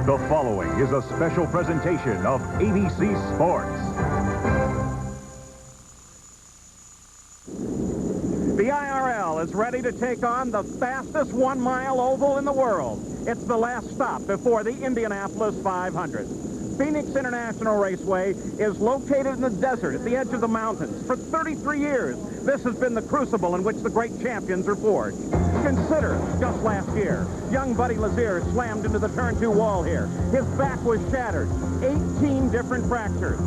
The following is a special presentation of ABC Sports. The IRL is ready to take on the fastest one-mile oval in the world. It's the last stop before the Indianapolis 500. Phoenix International Raceway is located in the desert at the edge of the mountains. For 33 years, this has been the crucible in which the great champions are forged. Consider, just last year, young Buddy Lazier slammed into the turn 2 wall here. His back was shattered, 18 different fractures.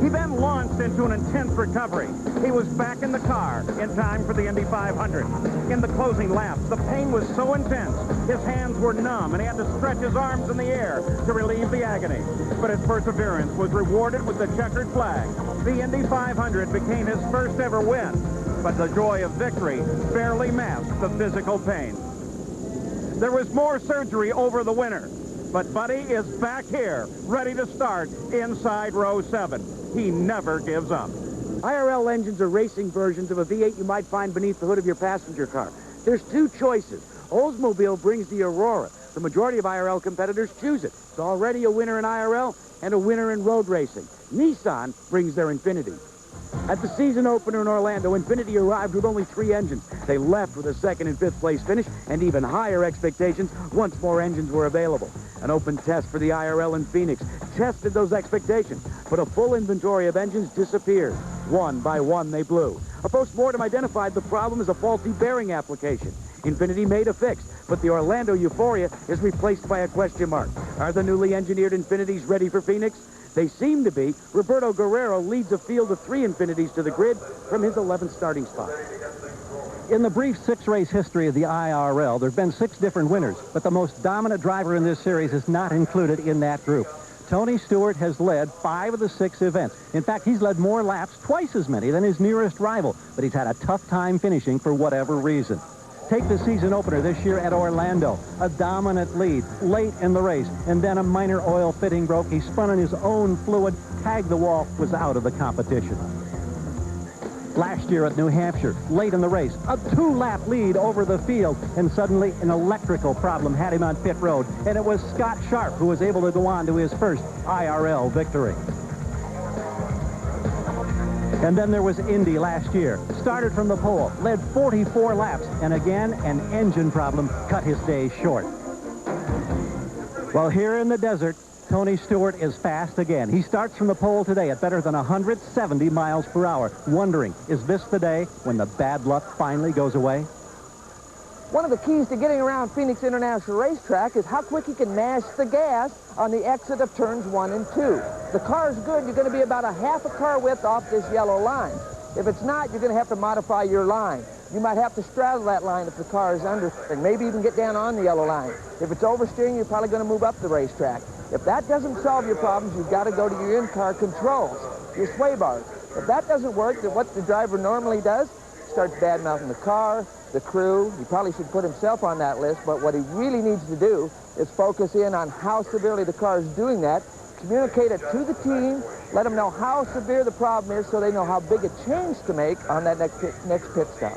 He then launched into an intense recovery. He was back in the car in time for the Indy 500. In the closing laps, the pain was so intense, his hands were numb, and he had to stretch his arms in the air to relieve the agony. But his perseverance was rewarded with the checkered flag. The Indy 500 became his first ever win, but the joy of victory barely masked the physical pain. There was more surgery over the winter, but Buddy is back here, ready to start inside row 7. He never gives up. IRL engines are racing versions of a V8 you might find beneath the hood of your passenger car. There's two choices. Oldsmobile brings the Aurora. The majority of IRL competitors choose it. It's already a winner in IRL and a winner in road racing. Nissan brings their Infiniti. At the season opener in Orlando, Infiniti arrived with only 3 engines. They left with a 2nd and 5th place finish and even higher expectations once more engines were available. An open test for the IRL in Phoenix tested those expectations, but a full inventory of engines disappeared. One by one, they blew. A postmortem identified the problem as a faulty bearing application. Infiniti made a fix, but the Orlando Euphoria is replaced by a question mark. Are the newly engineered Infinitis ready for Phoenix? They seem to be. Roberto Guerrero leads a field of 3 Infinitis to the grid from his 11th starting spot. In the brief 6-race history of the IRL, there have been 6 different winners, but the most dominant driver in this series is not included in that group. Tony Stewart has led 5 of the 6 events. In fact, he's led more laps, twice as many, than his nearest rival, but he's had a tough time finishing for whatever reason. Take the season opener this year at Orlando. A dominant lead late in the race, and then a minor oil fitting broke. He spun on his own fluid, tagged the wall, was out of the competition. Last year at New Hampshire, late in the race, a 2-lap lead over the field, and suddenly an electrical problem had him on pit road, and it was Scott Sharp who was able to go on to his first IRL victory. And then there was Indy last year. Started from the pole, led 44 laps, and again, an engine problem cut his day short. Well, here in the desert, Tony Stewart is fast again. He starts from the pole today at better than 170 miles per hour, wondering, is this the day when the bad luck finally goes away? One of the keys to getting around Phoenix International Racetrack is how quick you can mash the gas on the exit of turns 1 and 2. The car's good, you're going to be about a half a car width off this yellow line. If it's not, you're going to have to modify your line. You might have to straddle that line if the car is understeering, maybe even get down on the yellow line. If it's oversteering, you're probably going to move up the racetrack. If that doesn't solve your problems, you've got to go to your in-car controls, your sway bars. If that doesn't work, then what the driver normally does, starts bad-mouthing the car, the crew. He probably should put himself on that list, but what he really needs to do is focus in on how severely the car is doing that, communicate it to the team, let them know how severe the problem is so they know how big a change to make on that next pit stop.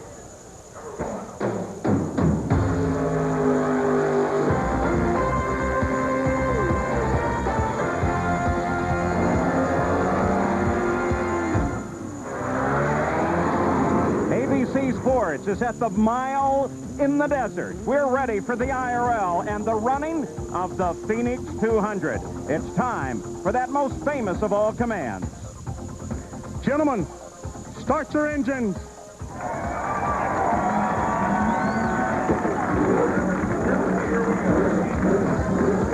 Sports is at the mile in the desert. We're ready for the IRL and the running of the Phoenix 200. It's time for that most famous of all commands. Gentlemen, start your engines.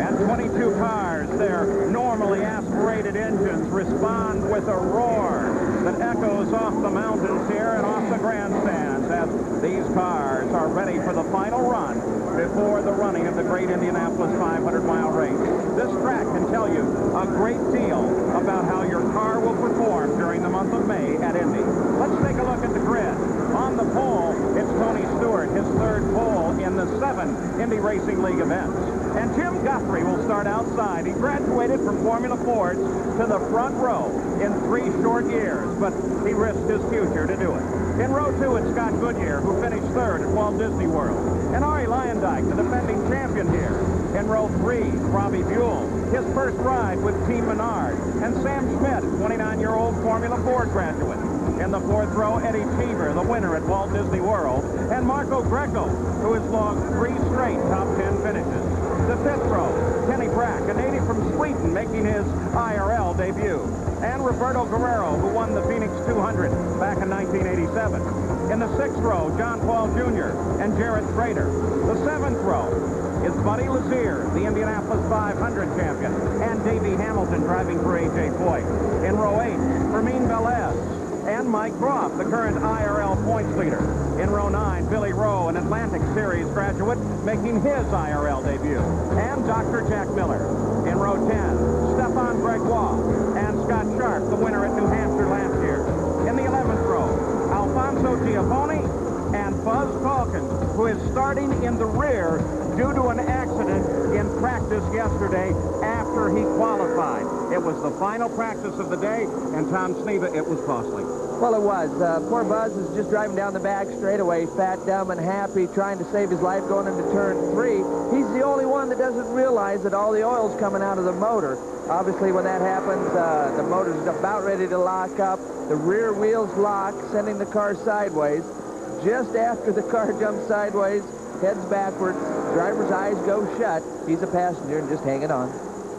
And 22 cars, their normally aspirated engines respond with a roar that echoes off the mountains here and off the grandstands as these cars are ready for the final run before the running of the great Indianapolis 500-mile race. This track can tell you a great deal about how your car will perform during the month of May at Indy. Let's take a look at the grid. On the pole, it's Tony Stewart, his 3rd pole in the 7 Indy Racing League events. And Jim Guthrie will start outside. He graduated from Formula Fords to the front row in 3 short years, but he risked his future to do it. In row 2, it's Scott Goodyear, who finished 3rd at Walt Disney World. And Arie Luyendyk, the defending champion here. In row 3, Robbie Buell, his first ride with Team Menard. And Sam Schmidt, 29-year-old Formula 4 graduate. In the 4th row, Eddie Cheever, the winner at Walt Disney World. And Marco Greco, who has logged 3 straight top 10 finishes. The 5th row, Kenny Brack, a native from Sweden, making his IRL debut. And Roberto Guerrero, who won the Phoenix 200 back in 1987. In the 6th row, John Paul Jr. and Jarrett Schrader. The 7th row is Buddy Lazier, the Indianapolis 500 champion, and Davey Hamilton driving for A.J. Foyt. In row 8, Fermin Velez and Mike Croft, the current IRL points leader. In row 9, Billy Rowe, an Atlantic Series graduate, making his IRL debut. And Dr. Jack Miller. In row 10, Stefan Gregoire and Scott Sharp, the winner at New Hampshire last year. In the 11th row, Alfonso Giafone and Buzz Calkins, who is starting in the rear due to an accident in practice yesterday after he qualified. It was the final practice of the day, and Tom Sneva, it was costly. Well, it was. Poor Buzz is just driving down the back straightaway, fat, dumb, and happy, trying to save his life going into turn 3. He's the only one that doesn't realize that all the oil's coming out of the motor. Obviously, when that happens, the motor's about ready to lock up. The rear wheels lock, sending the car sideways. Just after the car jumps sideways, heads backwards, driver's eyes go shut. He's a passenger and just hanging on.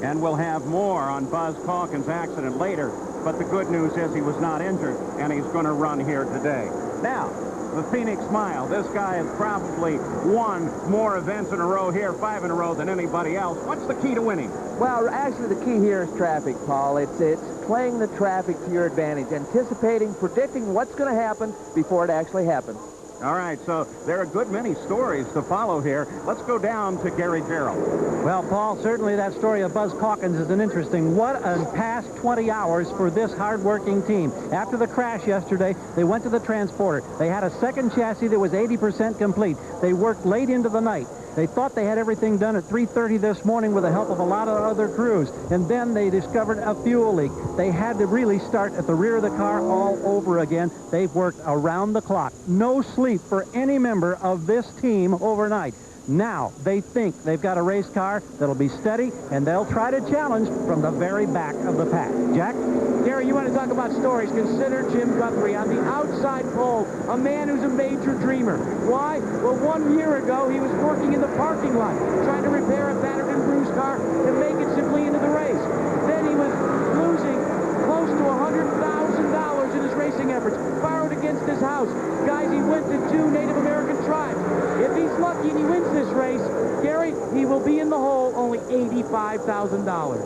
And we'll have more on Buzz Calkins' accident later, but the good news is he was not injured, and he's going to run here today. Now, the Phoenix Mile. This guy has probably won more events in a row here, 5 in a row, than anybody else. What's the key to winning? Well, actually, the key here is traffic, Paul. It's playing the traffic to your advantage, anticipating, predicting what's going to happen before it actually happens. All right, so there are a good many stories to follow here. Let's go down to Gary Gerald. Well, Paul, certainly that story of Buzz Calkins is an interesting. What a past 20 hours for this hard-working team. After the crash yesterday, they went to the transporter. They had a second chassis that was 80% complete. They worked late into the night. They thought they had everything done at 3:30 this morning with the help of a lot of other crews. And then they discovered a fuel leak. They had to really start at the rear of the car all over again. They've worked around the clock. No sleep for any member of this team overnight. Now they think they've got a race car that'll be steady, and they'll try to challenge from the very back of the pack. Jack? Gary, you want to talk about stories? Consider Jim Guthrie on the outside pole, a man who's a major dreamer. Why? Well, 1 year ago, he was working in the parking lot, trying to repair a battered and bruised car to make it simply into the race. Then he was losing close to $100,000 in his racing efforts, borrowed against his house. Guys, he went to 2 Native American tribes. If he's lucky and he wins this race, Gary, he will be in the hole only $85,000.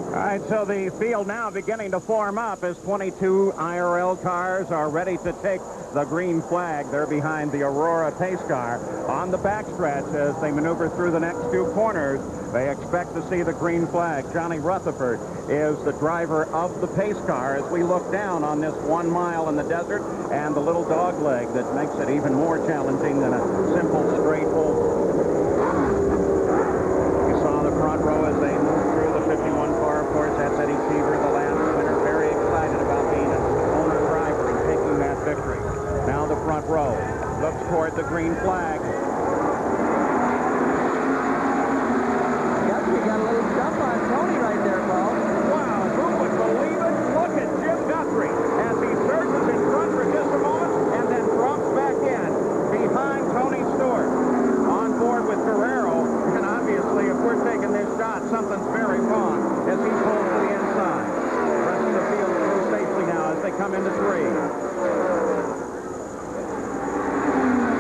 All right, so the field now beginning to form up as 22 IRL cars are ready to take the green flag. They're behind the Aurora pace car on the backstretch as they maneuver through the next 2 corners. They expect to see the green flag. Johnny Rutherford is the driver of the pace car as we look down on this 1 mile in the desert and the little dog leg that makes it even more challenging than a simple straight oval. You saw the front row as they moved through the 51 car. Of course, that's Eddie Cheever, the last winner, very excited about being an owner-driver and taking that victory. Now the front row looks toward the green flag. Guthrie got a little jump on Tony right there, Paul. Wow, who would believe it? Look at Jim Guthrie as he surges in front for just a moment and then drops back in behind Tony Stewart. On board with Guerrero, and obviously if we're taking this shot, something's very wrong as he pulls to the inside. The rest of the field through safely now as they come into 3.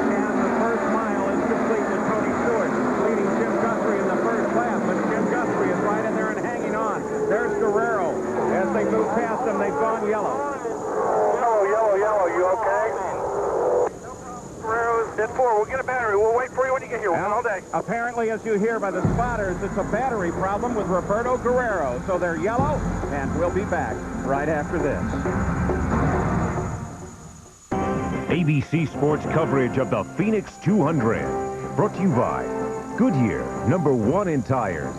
And the first mile is complete with Tony Stewart leading Jim Guthrie in the first lap, but Jim Guthrie is right in there and hanging on. There's Guerrero. As they move past him, they've gone yellow. Yellow, you okay? Guerrero's dead 4. We'll get a battery. We'll wait for you when you get here. We'll all day. Apparently, as you hear by the spotters, it's a battery problem with Roberto Guerrero. So they're yellow, and we'll be back right after this. ABC Sports coverage of the Phoenix 200. Brought to you by Goodyear, #1 in tires.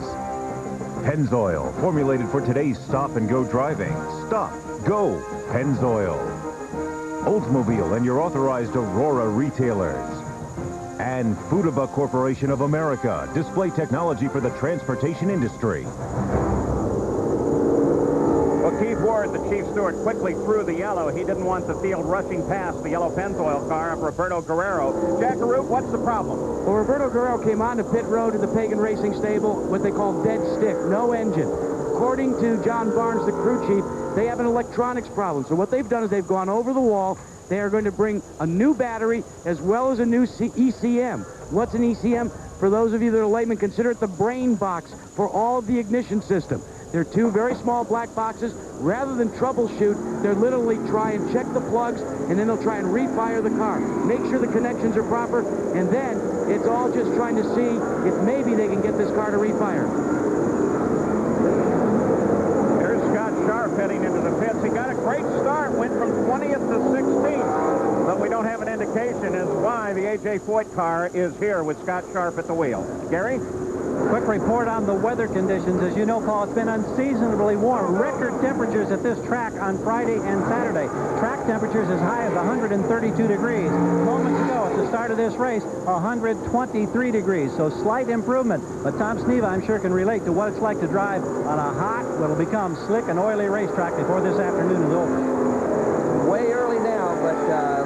Pennzoil, formulated for today's stop-and-go driving. Stop, go, Pennzoil. Oldsmobile and your authorized Aurora retailers. And Foodaba Corporation of America, display technology for the transportation industry. Well, Keith Ward, the chief steward, quickly threw the yellow. He didn't want the field rushing past the yellow Pennzoil car of Roberto Guerrero. Jack Arute, what's the problem? Well, Roberto Guerrero came on to pit road to the Pagan Racing Stable, what they call dead stick, no engine. According to John Barnes, the crew chief, they have an electronics problem. So what they've done is they've gone over the wall. They are going to bring a new battery as well as a new ECM. What's an ECM? For those of you that are laymen, consider it the brain box for all of the ignition system. They're two very small black boxes. Rather than troubleshoot, they'll literally try and check the plugs, and then they'll try and refire the car. Make sure the connections are proper, and then it's all just trying to see if maybe they can get this car to refire. There's Scott Sharp heading into the pits. He got a great start, went from 20th to 16th, but we don't have an indication as why the A.J. Foyt car is here with Scott Sharp at the wheel. Gary? Quick report on the weather conditions. As you know, Paul, it's been unseasonably warm. Record temperatures at this track on Friday and Saturday. Track temperatures as high as 132 degrees. Moments ago, at the start of this race, 123 degrees. So slight improvement. But Tom Sneva, I'm sure, can relate to what it's like to drive on a hot, what'll become slick and oily racetrack before this afternoon is over. Way early now, but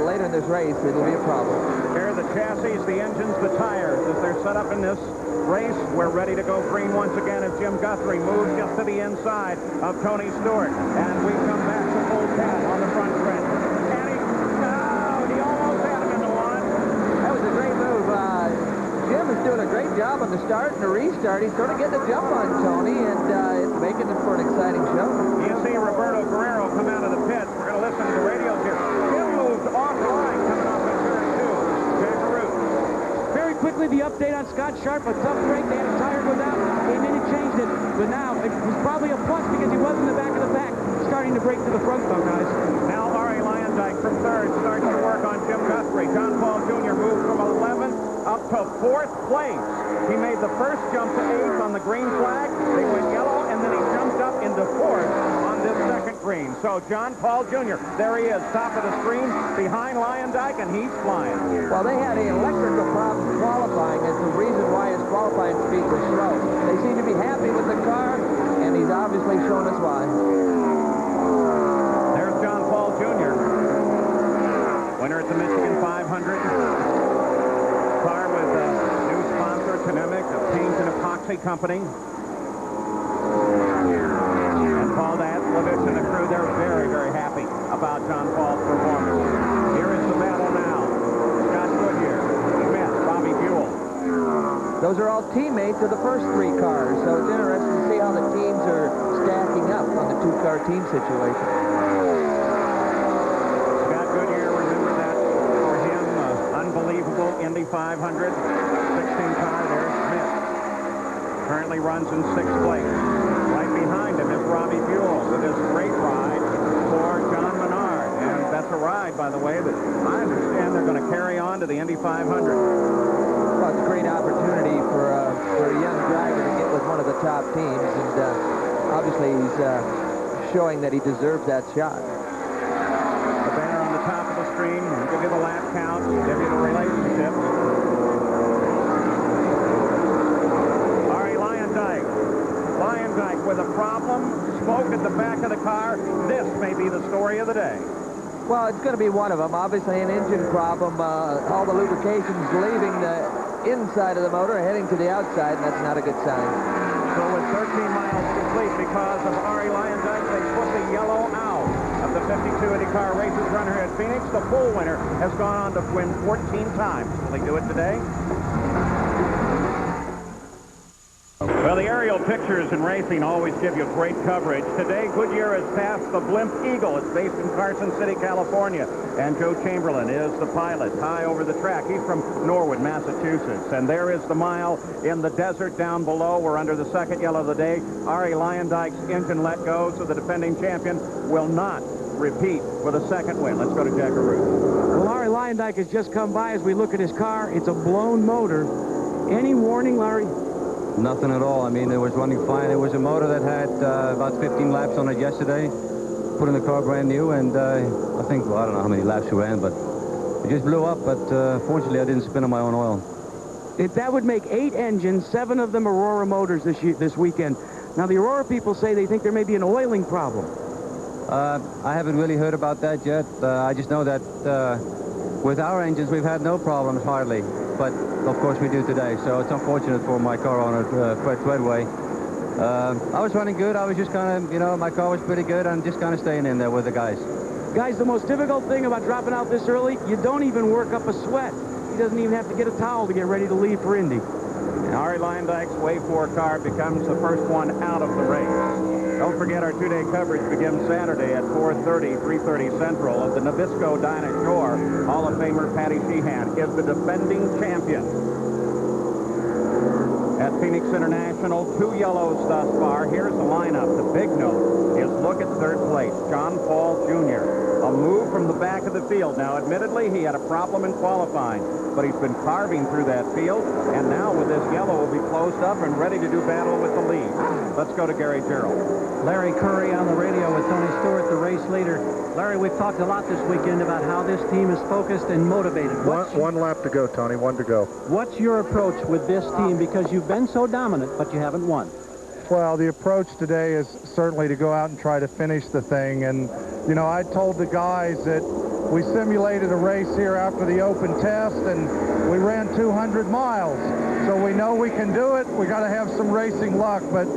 later in this race, it'll be a problem. Here are the chassis, the engines, the tires as they're set up in this race. We're ready to go green once again as Jim Guthrie moves just to the inside of Tony Stewart. And we come back to full cat on the front stretch. And he almost had him in the one. That was a great move. Jim is doing a great job on the start and the restart. He's sort of getting a jump on Tony, and it's making it for an exciting show. You see Roberto Guerrero come out of the pits. We're going to listen to the radios here. Jim moved offline coming off of turn 2. Jack Arute. Very quickly, the update on Scott Sharp. A tough break. They had a tire go down. Came in and changed it. But now, it was probably a plus because he was in the back of the pack. Starting to break to the front, though, guys. Now Ari Lyondike from third starts to work on Jim Guthrie. John Paul Jr. moved from 11th up to 4th place. He made the first jump to 8th on the green flag. They went yellow, and then he jumped up into 4th on this second green. So John Paul Jr., there he is, top of the screen, behind Lyondike, and he's flying. Well, they had an electrical problem qualifying as the reason why his qualifying speed was slow. They seem to be happy with the car, and he's obviously shown us why. There's John Paul Jr., winner at the Michigan 500. Car with a new sponsor, Canemic, a paint and epoxy company. And Paul Daslovich and the crew, they're very, very happy about John Paul's performance. Here is the battle now. Scott Goodyear, Smith, Robbie Buell. Those are all teammates of the first 3 cars, so it's interesting to see how the teams are stacking up on the 2-car team situation. Scott Goodyear, remember that for him, unbelievable Indy 500, 16 car. There's Smith. Currently runs in 6th place. Right behind him is Robbie Buell with his great ride for John Menard. And that's a ride, by the way, that I understand they're going to carry on to the Indy 500. Well, it's a great opportunity for a young driver to get with one of the top teams, and obviously he's showing that he deserves that shot. The banner on the top of the screen will give you the lap count, give you the relationships. Ari Lyondike. Lyondike with a problem, smoke at the back of the car. This may be the story of the day. Well, it's going to be one of them. Obviously an engine problem. All the lubrication's leaving the inside of the motor, heading to the outside, and that's not a good sign. So with 13 miles complete because of Ari Lyondike, they put the yellow out of the 52 IndyCar Races runner here at Phoenix. The full winner has gone on to win 14 times. Will he do it today? Well, the aerial pictures in racing always give you great coverage. Today, Goodyear has passed the Blimp Eagle. It's based in Carson City, California. And Joe Chamberlain is the pilot high over the track. He's from Norwood, Massachusetts. And there is the mile in the desert down below. We're under the second yellow of the day. Ari Lyondike's engine let go, so the defending champion will not repeat for the second win. Let's go to Jack Arute. Well, Larry Lyondike has just come by as we look at his car. It's a blown motor. Any warning, Larry? Nothing at all. I mean, it was running fine. It was a motor that had about 15 laps on it yesterday. Put in the car brand new, and I think, well, I don't know how many laps he ran, but It just blew up, but fortunately I didn't spin on my own oil. That would make 8 engines, 7 of them Aurora motors this weekend. Now, the Aurora people say they think there may be an oiling problem. I haven't really heard about that yet. I just know that with our engines, we've had no problems, hardly. But, of course, we do today. So it's unfortunate for my car owner, Fred Treadway. I was running good. I was just kind of, you know, my car was pretty good. I'm just kind of staying in there with the guys. Guys, the most difficult thing about dropping out this early, you don't even work up a sweat. He doesn't even have to get a towel to get ready to leave for Indy. Ari Leindyke's Wave 4 car becomes the first one out of the race. Don't forget our two-day coverage begins Saturday at 4:30, 3:30 Central of the Nabisco Dinah Shore. Hall of Famer Patty Sheehan is the defending champion. At Phoenix International, 2 yellows thus far. Here's the lineup. The big note is look at third place, John Paul Jr. A move from the back of the field. Now, admittedly, he had a problem in qualifying, but he's been carving through that field, and now with this yellow will be closed up and ready to do battle with the lead. Let's go to Gary Gerald. Larry Curry on the radio with Tony Stewart, the race leader. Larry, we've talked a lot this weekend about how this team is focused and motivated. One lap to go, Tony. 1 to go. What's your approach with this team? Because you've been so dominant, but you haven't won. Well, the approach today is certainly to go out and try to finish the thing. And, you know, I told the guys that we simulated a race here after the open test, and we ran 200 miles. So we know we can do it. We got to have some racing luck, but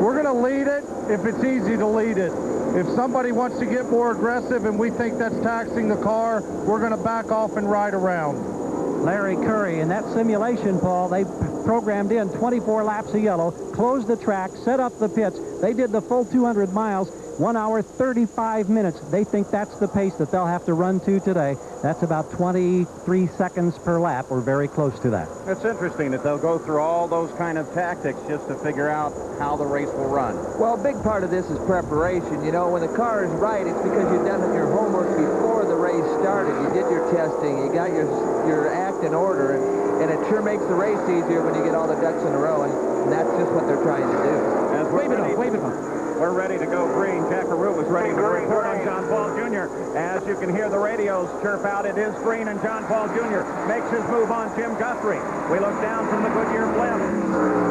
we're going to lead it if it's easy to lead it. If somebody wants to get more aggressive and we think that's taxing the car, we're going to back off and ride around. Larry Curry, in that simulation, Paul, they programmed in 24 laps of yellow, closed the track, set up the pits. They did the full 200 miles, 1 hour, 35 minutes. They think that's the pace that they'll have to run to today. That's about 23 seconds per lap. We're very close to that. It's interesting that they'll go through all those kind of tactics just to figure out how the race will run. Well, a big part of this is preparation. You know, when the car is right, it's because you've done your homework before the race started. You did your testing. You got your act in order, and it sure makes the race easier when you get all the ducks in a row, and that's just what they're trying to do. Wave it off. We're ready to go green. Jack Arute was ready to report on John Paul Jr. As you can hear the radios chirp out, it is green, and John Paul Jr. makes his move on Jim Guthrie. We look down from the Goodyear blimp.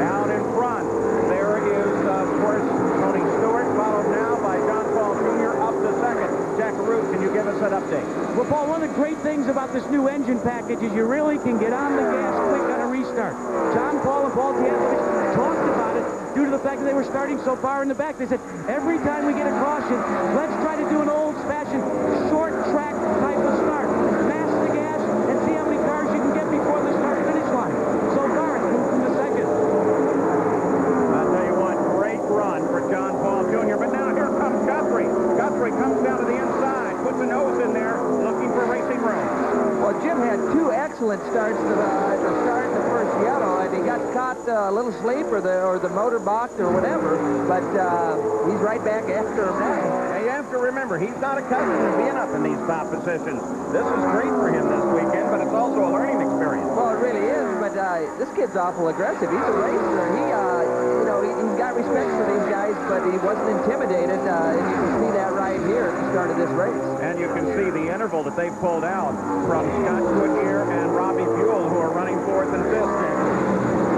Out in front, there is, of course, Tony Stewart, followed now by John Paul Jr. up to second. Jack Arute, can you give us an update? Well, Paul, one of the great things about this new engine package is you really can get on the gas quick on a restart. John Paul and Paul Tianovich talked about it due to the fact that they were starting so far in the back. They said, every time we get a caution, let's try to do an old-fashioned short track type of start. Mash the gas and see how many cars you can get before the start-finish line. So far, it's moved from the second. I'll tell you what, great run for John Paul Jr. But now here comes Guthrie. Guthrie comes down to the inside, puts a nose in there, looking for racing room. Well, Jim had 2 excellent starts to start the first yellow, and he got caught a little sleep or the motor balked or whatever, but he's right back after him now. Now, you have to remember, he's not accustomed to being up in these top positions. This is great for him this weekend, but it's also a learning experience. Well, it really is, but this kid's awful aggressive. He's a racer. You know, he's got respect for these guys, but he wasn't intimidated, and you can see that right here at the start of this race. And you can see the interval that they've pulled out from Scott Goodyear and Robbie Buell, who are running 4th and 5th.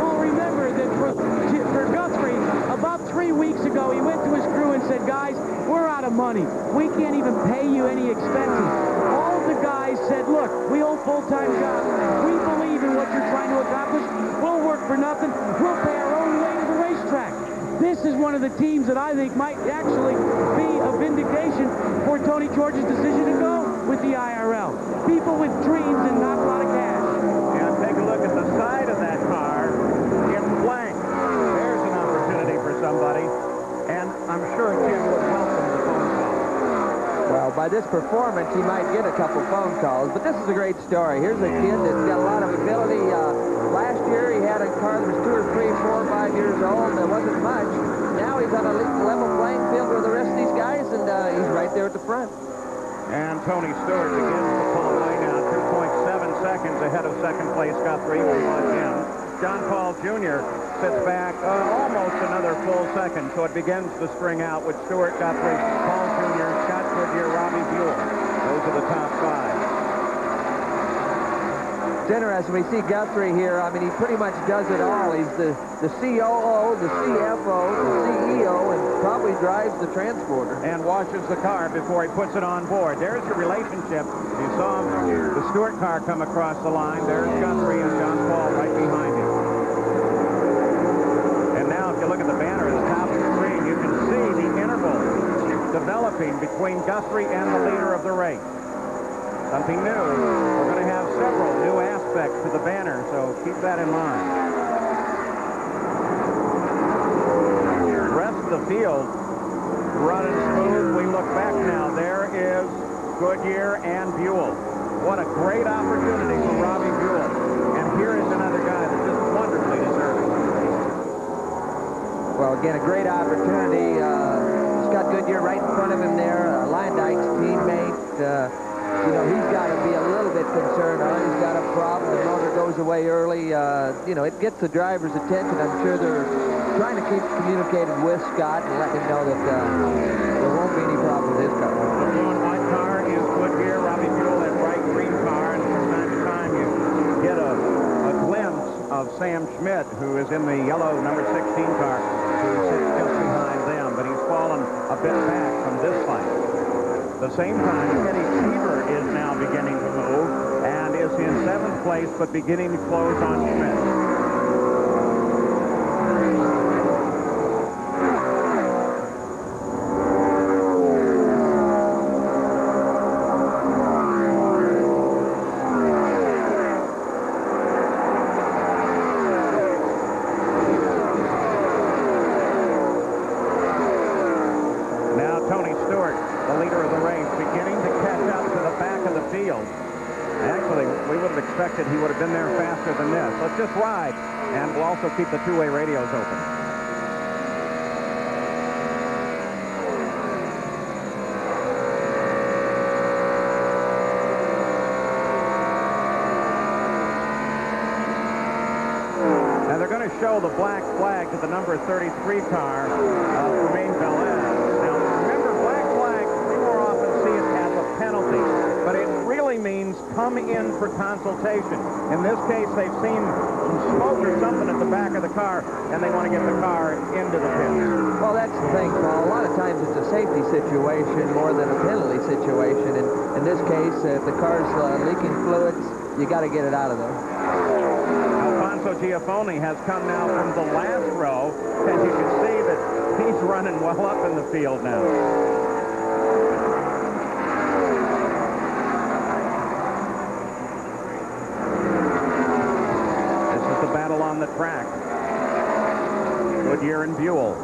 Well, remember that for Guthrie, about 3 weeks ago, he went to his crew and said, guys, we're out of money. We can't even pay you any expenses. All the guys said, look, we hold full-time jobs. We believe in what you're trying to accomplish. We'll work for nothing. We'll pay our own way to the racetrack. This is one of the teams that I think might actually be a vindication for Tony George's decision to go with the IRL. People with dreams and not a lot of cash. And take a look at the side of that car. It's blank. There's an opportunity for somebody. And I'm sure Jim would welcome the phone call. Well, by this performance, he might get a couple phone calls, but this is a great story. Here's a kid that's got a lot of ability. Last year, he had a car that was 2 or 3, 4, 5 years old. That wasn't much. Now he's on a level playing field with the rest of these guys, and he's right there at the front. And Tony Stewart begins to pull away now, 2.7 seconds ahead of second place Guthrie. We watch him. John Paul Jr. sits back almost another full second, so it begins to string out with Stewart, Guthrie, Paul Jr., Scott Goodyear, Robbie Buell. Those are the top 5. It's interesting. We see Guthrie here. I mean, he pretty much does it all. He's the COO, the CFO, the CEO, and probably drives the transporter. And washes the car before he puts it on board. There's your relationship. You saw the Stewart car come across the line. There's Guthrie and John Paul right behind him. And now, if you look at the banner at the top of the screen, you can see the interval developing between Guthrie and the leader of the race. Something new. We're going to have several new aspects to the banner, so keep that in mind. The rest of the field running smooth. We look back now. There is Goodyear and Buell. What a great opportunity for Robbie Buell. And here is another guy that just wonderfully deserves it. Well, again, a great opportunity. He's got Goodyear right in front of him there. Lyndike's teammate. You know, he's got to be a little bit concerned. He's got a problem. The motor goes away early. You know, it gets the driver's attention. I'm sure they're trying to keep communicating with Scott and let him know that there won't be any problem with his car. The blue and white car is Goodyear. Robbie Buell, that bright green car. And from time to time, you get a glimpse of Sam Schmidt, who is in the yellow number 16 car, who sits just behind them. But he's fallen a bit back from this fight. At the same time, Eddie Cheever is now beginning to move and is in 7th place, but beginning to close on Schmidt. He would have been there faster than this. Let's just ride, and we'll also keep the two-way radios open. Now they're going to show the black flag to the number 33 car of Jermaine Velez. Now remember, black flag, we more often see it as a penalty, but it really means come in for consultation. In this case, they've seen some smoke or something at the back of the car, and they want to get the car into the pit. Well, that's the thing, Paul. A lot of times it's a safety situation more than a penalty situation. And in this case, if the car's leaking fluids, you got to get it out of there. Alfonso Giafone has come now from the last row, and you can see that he's running well up in the field now. On the track, Goodyear and Buell.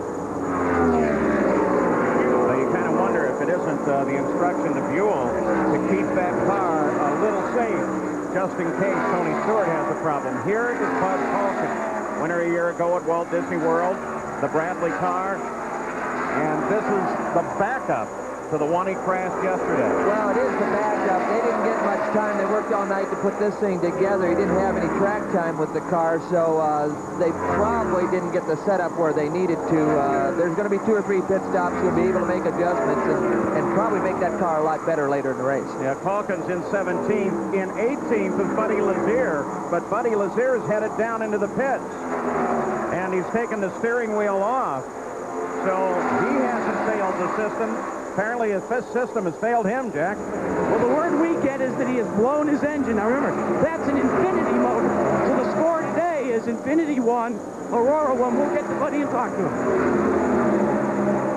So you kind of wonder if it isn't the instruction to Buell to keep that car a little safe, just in case Tony Stewart has a problem. Here is Bud Hawkins, winner a year ago at Walt Disney World, the Bradley car, and this is the backup to the one he crashed yesterday. Well, it is the backup. They didn't get much time. They worked all night to put this thing together. He didn't have any track time with the car, so they probably didn't get the setup where they needed to. There's going to be 2 or 3 pit stops. You'll be able to make adjustments and probably make that car a lot better later in the race. Yeah, Calkins in 17th. In 18th is Buddy Lazier, but Buddy Lazier is headed down into the pits, and he's taken the steering wheel off, so he hasn't failed the system. Apparently his system has failed him, Jack. Well, the word we get is that he has blown his engine. Now, remember, that's an Infinity motor. So the score today is Infinity 1, Aurora 1. We'll get to Buddy and talk to him.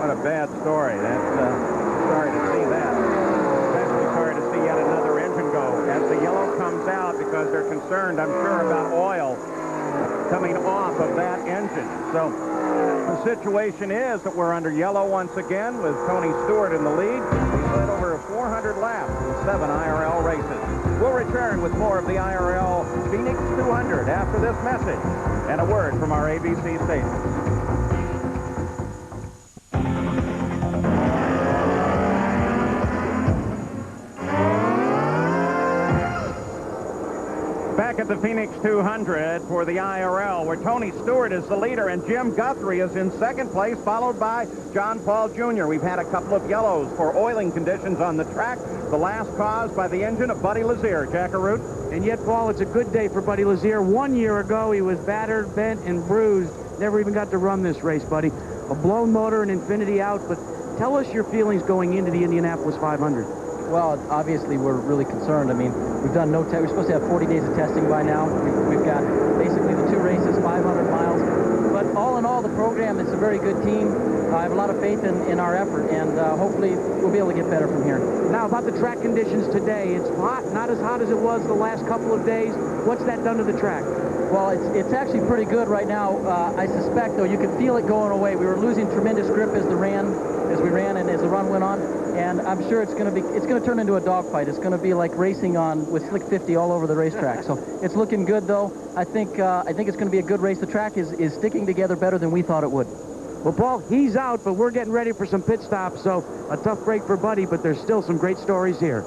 What a bad story. That's sorry to see that. Especially sorry to see yet another engine go. As the yellow comes out, because they're concerned, I'm sure, about oil coming off of that engine. So the situation is that we're under yellow once again with Tony Stewart in the lead. He's led over 400 laps in 7 IRL races. We'll return with more of the IRL Phoenix 200 after this message and a word from our ABC station. Back at the Phoenix 200 for the IRL, where Tony Stewart is the leader and Jim Guthrie is in second place, followed by John Paul Jr. We've had a couple of yellows for oiling conditions on the track, the last caused by the engine of Buddy Lazier. Jackaroo. And yet, Paul, it's a good day for Buddy Lazier. 1 year ago, he was battered, bent, and bruised. Never even got to run this race, Buddy. A blown motor and Infinity out, but tell us your feelings going into the Indianapolis 500. Well, obviously, we're really concerned. I mean, we've done no we're supposed to have 40 days of testing by now. We've got basically the 2 races, 500 miles. But all in all, the program is a very good team. I have a lot of faith in our effort, and hopefully we'll be able to get better from here. Now, about the track conditions today, it's hot, not as hot as it was the last couple of days. What's that done to the track? Well, it's actually pretty good right now. I suspect, though, you can feel it going away. We were losing tremendous grip as we ran and as the run went on. And I'm sure it's going to turn into a dogfight. It's going to be like racing with Slick 50 all over the racetrack. So it's looking good, though. I think it's going to be a good race. The track is sticking together better than we thought it would. Well, Paul, he's out, but we're getting ready for some pit stops. So a tough break for Buddy, but there's still some great stories here.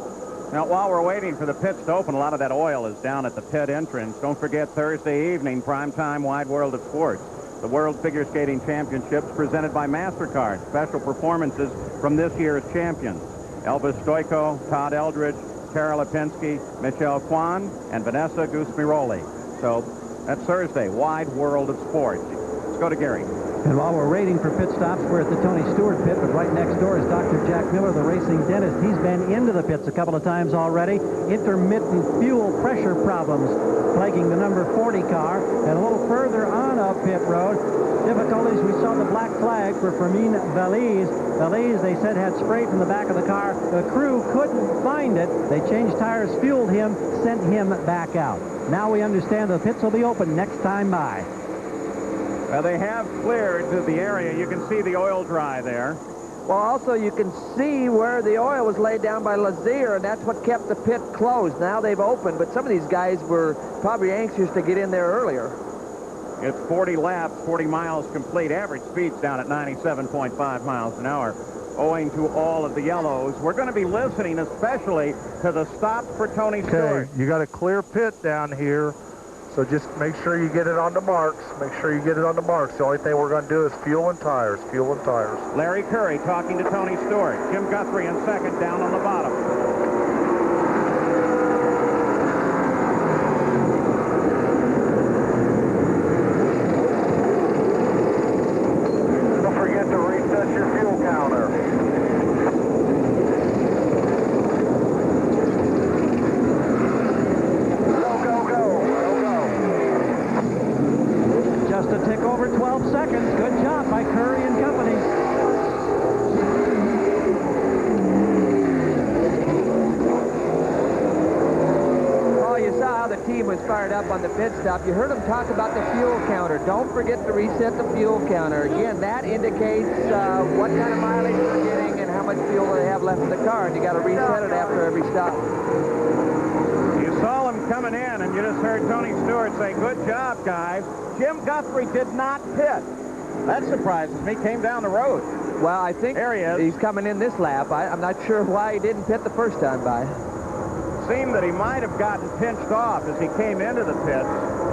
Now, while we're waiting for the pits to open, a lot of that oil is down at the pit entrance. Don't forget Thursday evening, primetime Wide World of Sports. The World Figure Skating Championships presented by MasterCard. Special performances from this year's champions. Elvis Stoico, Todd Eldridge, Tara Lipinski, Michelle Kwan, and Vanessa Gusmiroli. So that's Thursday, Wide World of Sports. Let's go to Gary. And while we're waiting for pit stops, we're at the Tony Stewart pit, but right next door is Dr. Jack Miller, the racing dentist. He's been into the pits a couple of times already. Intermittent fuel pressure problems plaguing the number 40 car. And a little further on up pit road, difficulties. We saw the black flag for Fermin Valise. Valise, they said, had sprayed from the back of the car. The crew couldn't find it. They changed tires, fueled him, sent him back out. Now we understand the pits will be open next time by. Well, they have cleared the area. You can see the oil dry there. Well, also you can see where the oil was laid down by Lazier, and that's what kept the pit closed. Now they've opened, but some of these guys were probably anxious to get in there earlier. It's 40 laps, 40 miles complete. Average speed's down at 97.5 miles an hour, owing to all of the yellows. We're going to be listening especially to the stop for Tony Stewart. You got a clear pit down here. So just make sure you get it on the marks. Make sure you get it on the marks. The only thing we're going to do is fuel and tires, fuel and tires. Larry Curry talking to Tony Stewart. Jim Guthrie in second, down on the bottom. Don't forget to reset your fuel counter. Just a tick over 12 seconds. Good job by Curry and company. Oh, you saw how the team was fired up on the pit stop. You heard them talk about the fuel counter. Don't forget to reset the fuel counter. Again, that indicates what kind of mileage you're getting and how much fuel they have left in the car, and you got to reset it after every stop. You saw them coming in, and you just heard Tony Stewart say, "Good job, guys." Jim Guthrie did not pit. That surprises me. Came down the road. Well, I think there he is. He's coming in this lap. I'm not sure why he didn't pit the first time by. Seemed that he might have gotten pinched off as he came into the pits,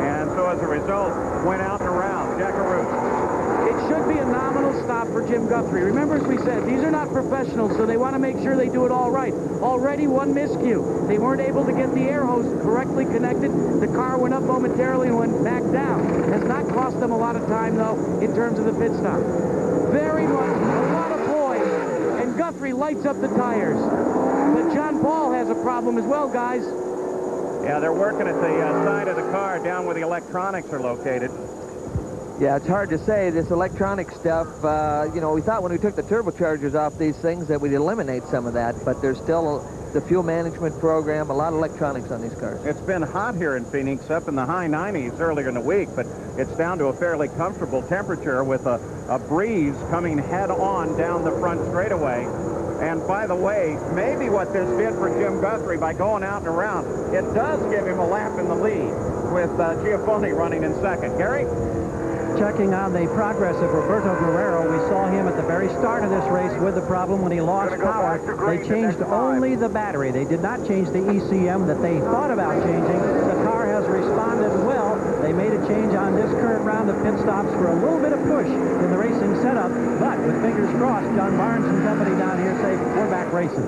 and so as a result, went out and around. Jackaroo. It should be a nominal stop for Jim Guthrie. Remember, as we said, these are not professionals, so they want to make sure they do it all right. Already one miscue. They weren't able to get the air hose correctly connected. The car went up momentarily and went back down. Has not cost them a lot of time, though, in terms of the pit stop. Very much, a lot of poise, and Guthrie lights up the tires. But John Paul has a problem as well, guys. Yeah, they're working at the side of the car down where the electronics are located. Yeah, it's hard to say. This electronic stuff, you know, we thought when we took the turbochargers off these things that we'd eliminate some of that, but there's still the fuel management program, a lot of electronics on these cars. It's been hot here in Phoenix, up in the high 90s earlier in the week, but it's down to a fairly comfortable temperature with a breeze coming head-on down the front straightaway. And by the way, maybe what this did for Jim Guthrie by going out and around, it does give him a lap in the lead with Giafone running in second. Gary? Checking on the progress of Roberto Guerrero, we saw him at the very start of this race with the problem when he lost power. They changed only the battery. They did not change the ECM that they thought about changing. The car has has responded well. They made a change on this current round of pit stops for a little bit of push in the racing setup, but with fingers crossed, John Barnes and company down here say we're back racing.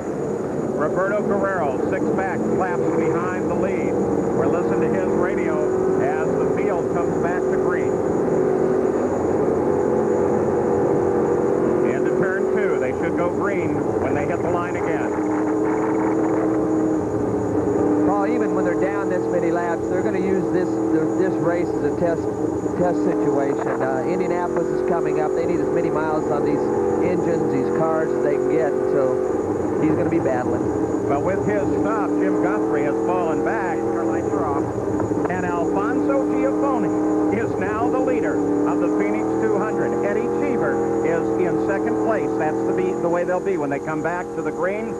Roberto Guerrero, 6 back laps behind the lead. We're listening to his radio as the field comes back to green. Into turn 2. They should go green when they hit the line again. Paul, even when they're down this many laps, they're going to use this race as a test situation. Indianapolis is coming up. They need as many miles on these engines, these cars as they can get. So he's going to be battling. Well, with his stop, Jim Guthrie has fallen back. Our lights are off. And Alfonso Giafone is now the leader of the Phoenix 200. Eddie Cheever is in second place. That's the way they'll be when they come back to the green.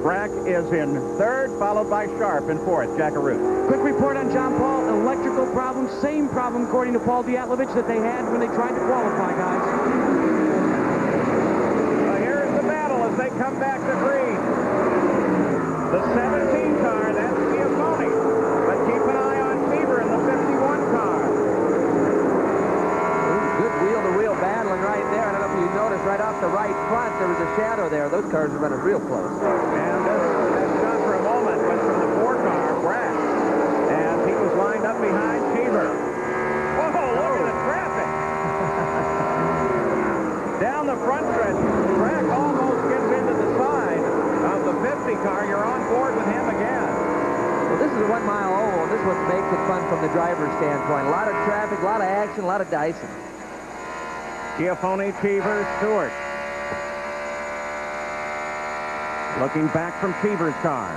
Brack is in third, followed by Sharp in fourth. Jackaroo. Quick report on John Paul. Electrical problem. Same problem, according to Paul Diatlovich, that they had when they tried to qualify, guys. Here's the battle as they come back to green. The 17 car, that's Giafone. But keep an eye on Cheever in the 51 car. Good wheel-to-wheel battling right there. I don't know if you noticed right off the right front, there was a shadow there. Those cars are running real close. And this shot for a moment was from the 4 car, Brack, as he was lined up behind Cheever. Whoa, look at the traffic. Down the front stretch, Brack almost gets into the side of the 50 car. You're on board with him again. Well, this is a 1 mile oval. This is what makes it fun from the driver's standpoint. A lot of traffic, a lot of action, a lot of dicing. Giafone, Cheever, Stewart. Looking back from Cheever's car.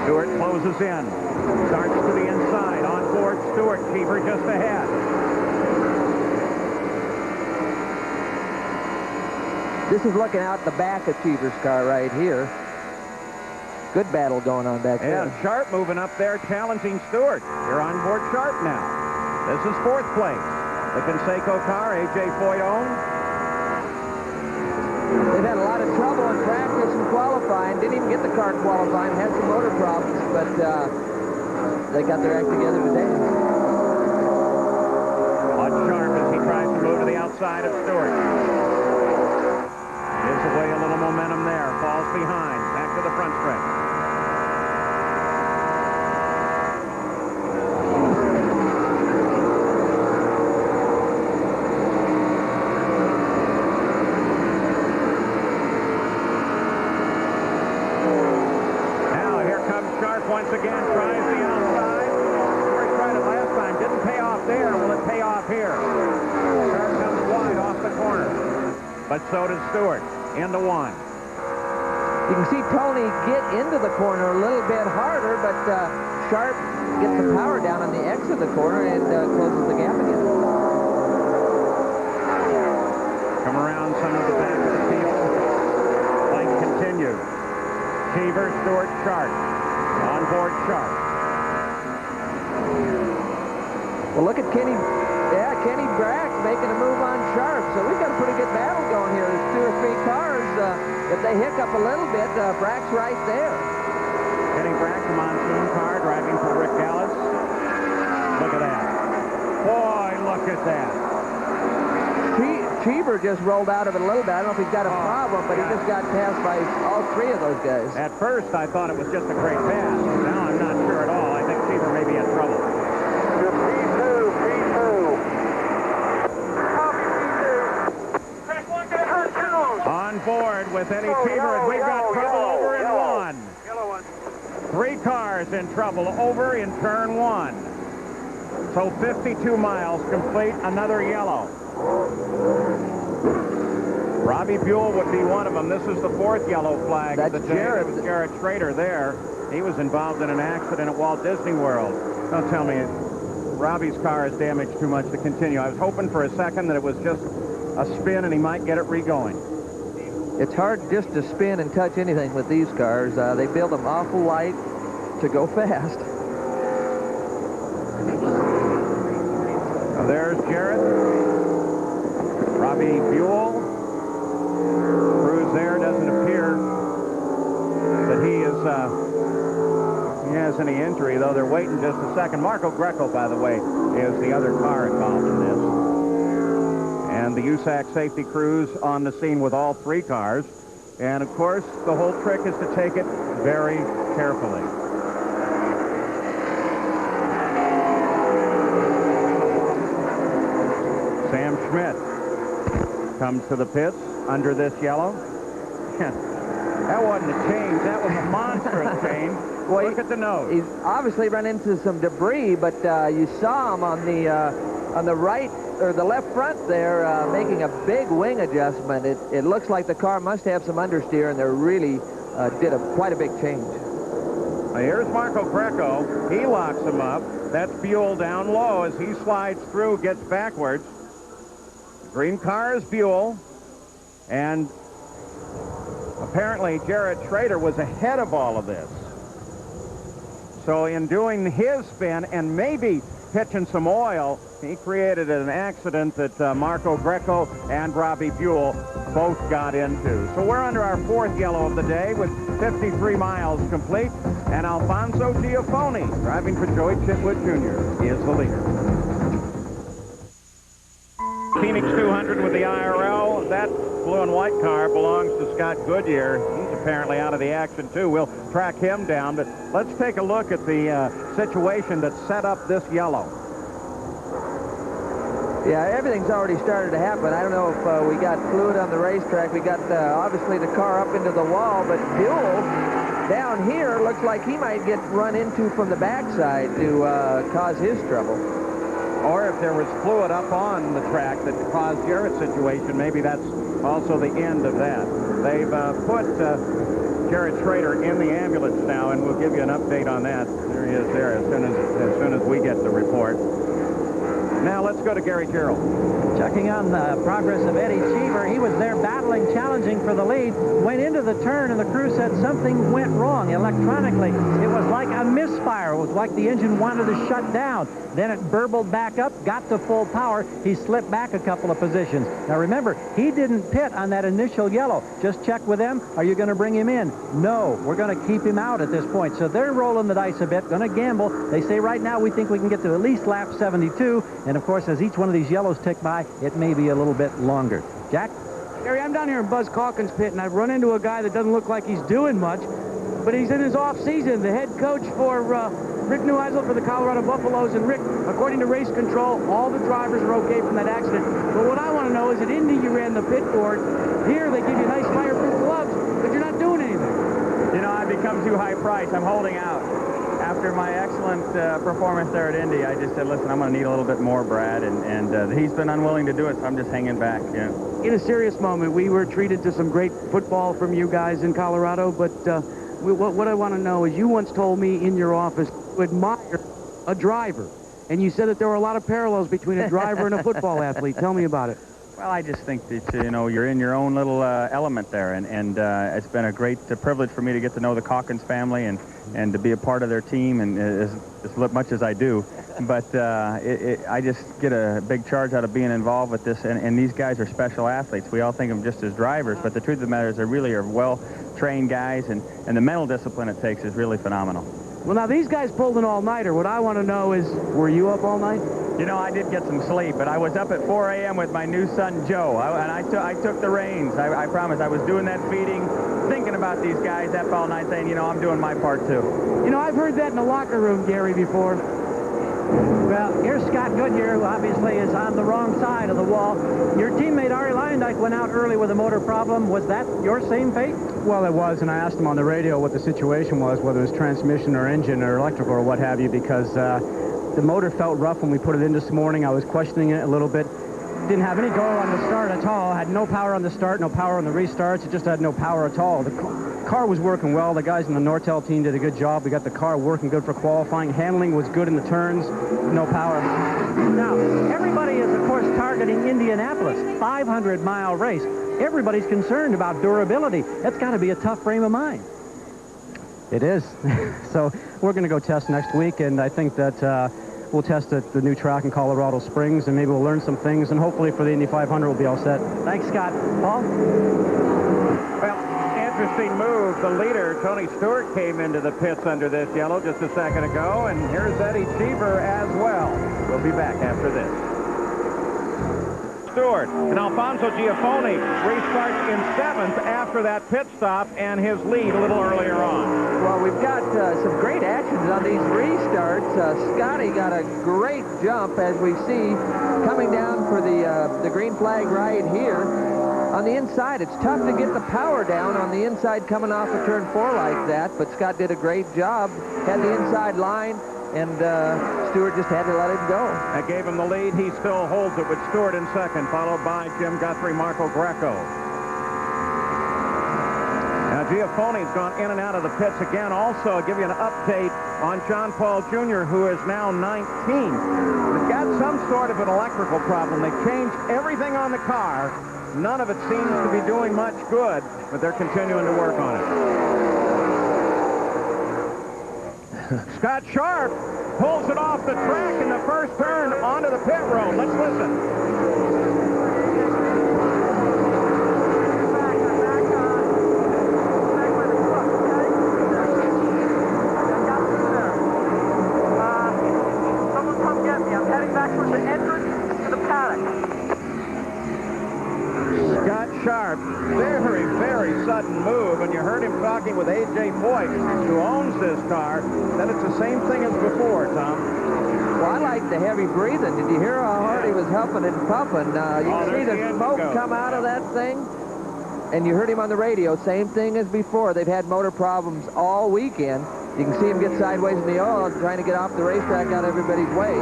Stewart closes in. Starts to the inside. On board Stewart. Cheever just ahead. This is looking out the back of Cheever's car right here. Good battle going on back there. And Sharp moving up there, challenging Stewart. You're on board Sharp now. This is 4th place. The Conseco car, A.J. Foyt owned. They've had a lot of trouble in practice and qualifying. Didn't even get the car qualifying. Had some motor problems, but they got their act together today. On Sharp as he tries to move to the outside of Stewart. Gives away a little momentum there. Falls behind. Back to the front stretch. Once again, tries the outside. Stewart tried it last time. Didn't pay off there. Will it pay off here? Sharp comes wide off the corner. But so does Stewart. Into 1. You can see Tony get into the corner a little bit harder, but Sharp gets the power down on the exit of the corner and closes the gap again. Come around some of the back of the field. Fight continues. Cheever, Stewart, Sharp. On board Sharp. Well, look at Kenny Brack making a move on Sharp. So we've got a pretty good battle going here. There's 2 or 3 cars. If they hiccup a little bit, Brack's right there. Kenny Brack, the monsoon car, driving for Rick Gallis. Look at that. Boy, look at that. Cheever just rolled out of it a little bit. I don't know if he's got a problem, but he just got passed by all 3 of those guys. At first, I thought it was just a great pass. Now I'm not sure at all. I think Cheever may be in trouble. On board with Eddie Cheever, and we've got trouble over in 1. 3 cars in trouble over in turn 1. So 52 miles complete, another yellow. Robbie Buell would be one of them. This is the 4th yellow flag of the day. It was Garrett Schrader there. He was involved in an accident at Walt Disney World. Don't tell me Robbie's car is damaged too much to continue. I was hoping for a second that it was just a spin and he might get it re-going. It's hard just to spin and touch anything with these cars. They build them awful light to go fast. Now there's Jarrett. Robbie Buell. Cruz there, doesn't appear that he is he has any injury, though they're waiting just a second. Marco Greco, by the way, is the other car involved in this. And the USAC safety crews on the scene with all 3 cars. And, of course, the whole trick is to take it very carefully. Sam Schmidt comes to the pits under this yellow. That wasn't a change. That was a monstrous change. Well, look at the nose. He's obviously run into some debris, but you saw him on the right or the left front there making a big wing adjustment. It looks like the car must have some understeer, and they really did quite a big change. Now here's Marco Greco. He locks him up. That's Buell down low as he slides through, gets backwards. Green car is Buell, and apparently Jared Schrader was ahead of all of this. So in doing his spin and maybe pitching some oil, he created an accident that Marco Greco and Robbie Buell both got into. So we're under our 4th yellow of the day with 53 miles complete, and Alfonso Giafoni, driving for Joey Chitwood Jr., is the leader. Phoenix 200 with the IRL. That blue and white car belongs to Scott Goodyear. He's apparently out of the action too. We'll track him down, but let's take a look at the situation that set up this yellow. Yeah, everything's already started to happen. I don't know if we got fluid on the racetrack. We got obviously the car up into the wall, but Buell down here looks like he might get run into from the backside to cause his trouble. Or if there was fluid up on the track that caused Jarrett's situation, maybe that's also the end of that. They've put Jared Schrader in the ambulance now, and we'll give you an update on that. There he is there as soon as we get the report. Now let's go to Gary Gerald. Checking on the progress of Eddie Cheever. He was there battling, challenging for the lead. Went into the turn, and the crew said something went wrong electronically. It was like a misfire. It was like the engine wanted to shut down. Then it burbled back up, got to full power. He slipped back a couple of positions. Now remember, he didn't pit on that initial yellow. Just check with them. Are you going to bring him in? No, we're going to keep him out at this point. So they're rolling the dice a bit, going to gamble. They say right now we think we can get to at least lap 72. And of course, as each one of these yellows tick by, it may be a little bit longer. Jack? Gary, I'm down here in Buzz Calkins' pit, and I've run into a guy that doesn't look like he's doing much, but he's in his off-season. The head coach for Rick Neuheisel for the Colorado Buffaloes. And Rick, according to race control, all the drivers are okay from that accident. But what I want to know is, at Indy, you ran the pit board. Here, they give you nice fireproof gloves, but you're not doing anything. You know, I've become too high priced. I'm holding out. After my excellent performance there at Indy, I just said, listen, I'm going to need a little bit more, Brad, and he's been unwilling to do it, so I'm just hanging back. Yeah. In a serious moment, we were treated to some great football from you guys in Colorado, but what I want to know is, you once told me in your office you admire a driver, and you said that there were a lot of parallels between a driver and a football athlete. Tell me about it. Well, I just think that, you know, you're in your own little element there, and it's been a great privilege for me to get to know the Calkins family and to be a part of their team, and as much as I do. But I just get a big charge out of being involved with this, and these guys are special athletes. We all think of them just as drivers, but the truth of the matter is they really are well-trained guys, and the mental discipline it takes is really phenomenal. Well, now, these guys pulled an all-nighter. What I want to know is, were you up all night? You know, I did get some sleep, but I was up at 4 a.m. with my new son, Joe, and I took the reins. I promise. I was doing that feeding, thinking about these guys up all night, saying, you know, I'm doing my part, too. You know, I've heard that in the locker room, Gary, before. Well, here's Scott Goodyear, who obviously is on the wrong side of the wall. Your teammate, Ari Leyendyke, went out early with a motor problem. Was that your same fate? Well, it was, and I asked him on the radio what the situation was, whether it was transmission or engine or electrical or what have you, because the motor felt rough when we put it in this morning. I was questioning it a little bit. Didn't have any go on the start at all. Had no power on the start, no power on the restarts. It just had no power at all. The car was working well. The guys in the Nortel team did a good job. We got the car working good for qualifying. Handling was good in the turns. No power. Now, everybody is, of course, targeting Indianapolis. 500-mile race. Everybody's concerned about durability. That's got to be a tough frame of mind. It is. So we're going to go test next week, and I think that we'll test at the new track in Colorado Springs, and maybe we'll learn some things, and hopefully for the Indy 500 we'll be all set. Thanks, Scott. Paul? Well, interesting move. The leader, Tony Stewart, came into the pits under this yellow just a second ago, and here's Eddie Cheever as well. We'll be back after this. Stewart and Alfonso Giafone restarts in 7th after that pit stop and his lead a little earlier on. Well, we've got some great actions on these restarts. Scotty got a great jump, as we see, coming down for the green flag right here. On the inside, it's tough to get the power down on the inside coming off of turn 4 like that, but Scott did a great job, had the inside line, and Stewart just had to let him go. That gave him the lead. He still holds it with Stewart in 2nd, followed by Jim Guthrie, Marco Greco. Now, Giaffone's gone in and out of the pits again. Also, I'll give you an update on John Paul Jr., who is now 19. They've got some sort of an electrical problem. They changed everything on the car. None of it seems to be doing much good, but they're continuing to work on it. Scott Sharp pulls it off the track in the first turn onto the pit road. Let's listen. Someone come get me. I'm heading back towards the entrance to the paddock. Scott Sharp, very, very sudden move, and you heard him talking with A.J. Foyt, who owns this car, that it's the same thing as before, Tom. Well, I like the heavy breathing. Did you hear how hard he was huffing and puffing? You can see the smoke come out of that thing. And you heard him on the radio, same thing as before. They've had motor problems all weekend. You can see him get sideways in the oil, trying to get off the racetrack out of everybody's way.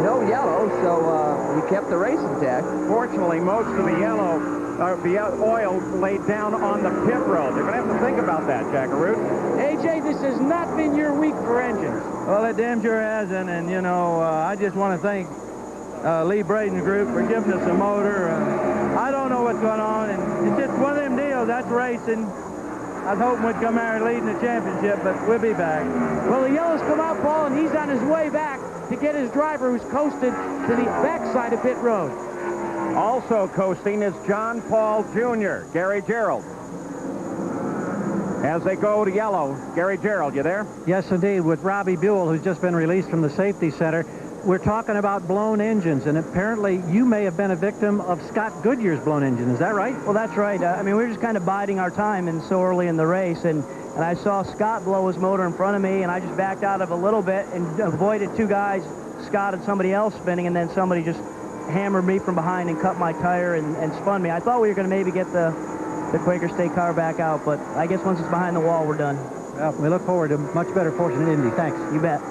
No yellow, so he kept the race intact. Fortunately, most of the yellow, the oil laid down on the pit road. They're going to have to think about that, Jackaroo. AJ, this has not been your week for engines. Well, it damn sure hasn't, and, you know, I just want to thank Lee Braden's group for giving us a motor. I don't know what's going on, and it's just one of them deals. That's racing. I was hoping we'd come out leading the championship, but we'll be back. Well, the yellows come out, Paul, and he's on his way back to get his driver who's coasted to the backside of pit road. Also coasting is John Paul Jr., Gary Gerald. As they go to yellow, Gary Gerald, you there? Yes, indeed, with Robbie Buell, who's just been released from the safety center. We're talking about blown engines, and apparently you may have been a victim of Scott Goodyear's blown engine. Is that right? Well, that's right. I mean, we were just kind of biding our time and so early in the race, and I saw Scott blow his motor in front of me, and I just backed out of a little bit and avoided two guys, Scott and somebody else spinning, and then somebody just hammered me from behind and cut my tire and spun me. I thought we were going to maybe get the Quaker State car back out, but I guess once it's behind the wall, we're done. Well, we look forward to much better fortune in Indy. Thanks. You bet.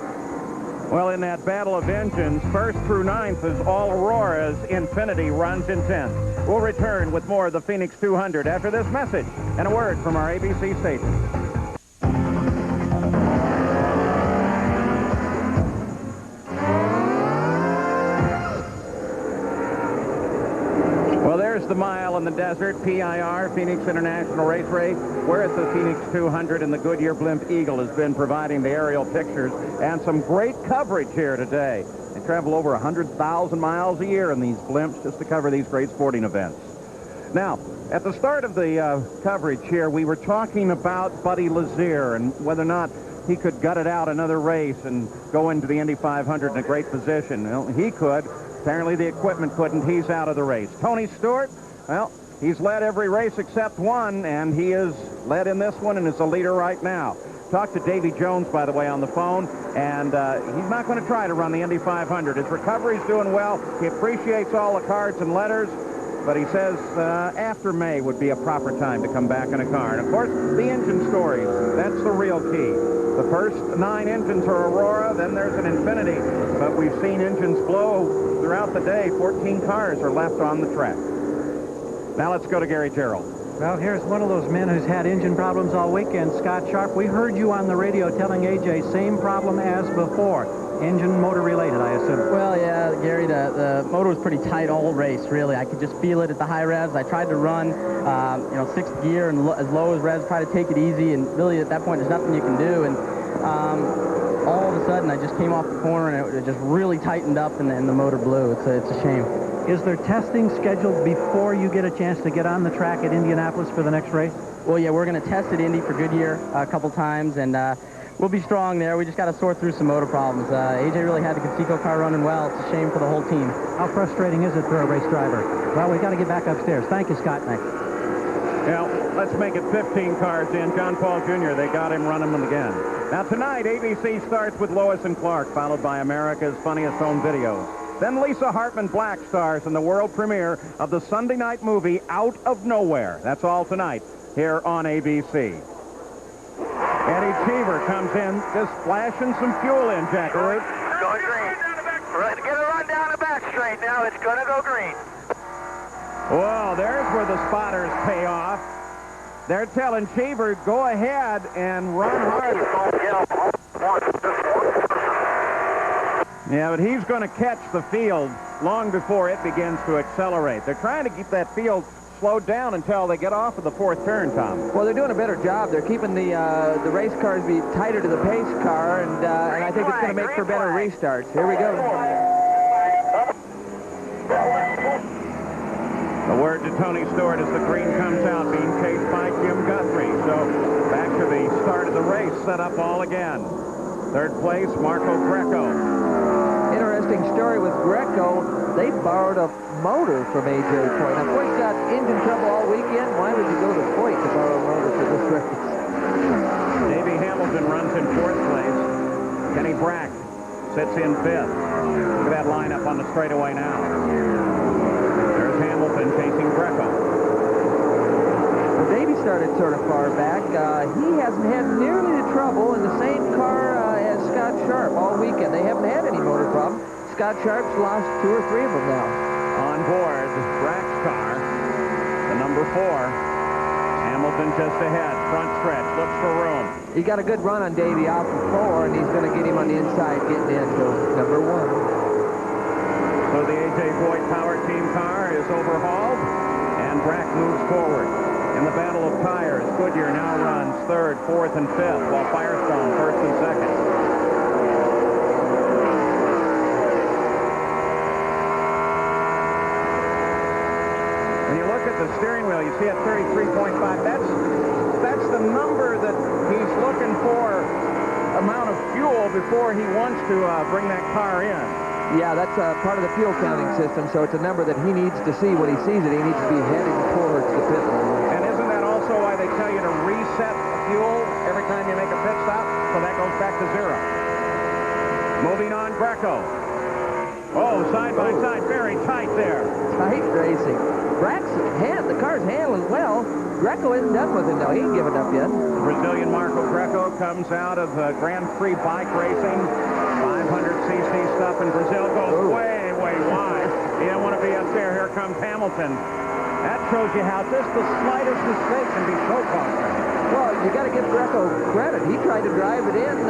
Well, in that battle of engines, 1st through 9th is all Aurora's. Infinity runs in 10th. We'll return with more of the Phoenix 200 after this message and a word from our ABC station. Well, there's the mile in the desert, PIR, Phoenix International Raceway. We're at the Phoenix 200, and the Goodyear Blimp Eagle has been providing the aerial pictures and some great coverage here today. They travel over 100,000 miles a year in these blimps just to cover these great sporting events. Now, at the start of the coverage here, we were talking about Buddy Lazier and whether or not he could gut it out another race and go into the Indy 500 in a great position. Well, he could. Apparently the equipment couldn't. He's out of the race. Tony Stewart, well, he's led every race except one, and he is led in this one and is the leader right now. Talked to Davy Jones, by the way, on the phone, and he's not going to try to run the Indy 500. His recovery's doing well. He appreciates all the cards and letters, but he says after May would be a proper time to come back in a car. And, of course, the engine stories, that's the real key. The first 9 engines are Aurora, then there's an Infinity, but we've seen engines blow throughout the day. 14 cars are left on the track. Now let's go to Gary Gerald. Well, here's one of those men who's had engine problems all weekend, Scott Sharp. We heard you on the radio telling AJ, same problem as before. Engine motor related, I assume. Well, yeah, Gary, the motor was pretty tight all race, really. I could just feel it at the high revs. I tried to run, 6th gear and as low as revs, try to take it easy, and really at that point there's nothing you can do. And all of a sudden I just came off the corner and it just really tightened up and the motor blew. It's a shame. Is there testing scheduled before you get a chance to get on the track at Indianapolis for the next race? Well, yeah, we're going to test at Indy for Goodyear a couple times, and we'll be strong there. We just got to sort through some motor problems. AJ really had the Conseco car running well. It's a shame for the whole team. How frustrating is it for a race driver? Well, we got to get back upstairs. Thank you, Scott. Thanks. Well, let's make it 15 cars in. John Paul Jr., they got him running them again. Now, tonight, ABC starts with Lois and Clark, followed by America's Funniest Home Videos. Then Lisa Hartman Black stars in the world premiere of the Sunday night movie Out of Nowhere. That's all tonight here on ABC. Eddie Cheever comes in, just splashing some fuel in, Jackaroo. Going green. Get a run down the back straight now. It's going to go green. Whoa, there's where the spotters pay off. They're telling Cheever, go ahead and run hard. Yeah, but he's going to catch the field long before it begins to accelerate. They're trying to keep that field slowed down until they get off of the fourth turn, Tom. Well, they're doing a better job. They're keeping the race cars be tighter to the pace car, and I think it's going to make for better restarts. Here we go. The word to Tony Stewart as the green comes out, being chased by Jim Guthrie. So back to the start of the race, set up all again. Third place, Marco Greco. Interesting story with Greco. They borrowed a motor from A.J. Foyt. Now, Foyt's got engine trouble all weekend. Why would you go to Foyt to borrow a motor for this race? Davey Hamilton runs in fourth place. Kenny Brack sits in fifth. Look at that lineup on the straightaway now. There's Hamilton chasing Greco. Well, Davey started sort of far back. He hasn't had nearly the trouble in the same car as Scott Sharp all weekend. They haven't had any motor problem. Scott Sharp's lost 2 or 3 of them now. On board, Brack's car, the number 4. Hamilton just ahead, front stretch, looks for room. He got a good run on Davey off of 4, and he's going to get him on the inside getting into number 1. So the A.J. Foyt Power Team car is overhauled, and Brack moves forward. In the battle of tires, Goodyear now runs 3rd, 4th, and 5th, while Firestone 1st and 2nd. When you look at the steering wheel, you see at 33.5. That's the number that he's looking for amount of fuel before he wants to bring that car in. Yeah, that's part of the fuel counting system, so it's a number that he needs to see. When he sees it, he needs to be heading towards the pit lane. And isn't that also why they tell you to reset the fuel every time you make a pit stop? So that goes back to 0. Moving on, Greco. Oh, side by side, very tight there. Tight racing. The car's handling well. Greco isn't done with it, though. He ain't given up yet. The Brazilian Marco Greco comes out of Grand Prix bike racing. 500cc stuff in Brazil goes way, way wide. He didn't want to be up there. Here comes Hamilton. That shows you how just the slightest mistake can be so costly. Well, you got to give Greco credit. He tried to drive it in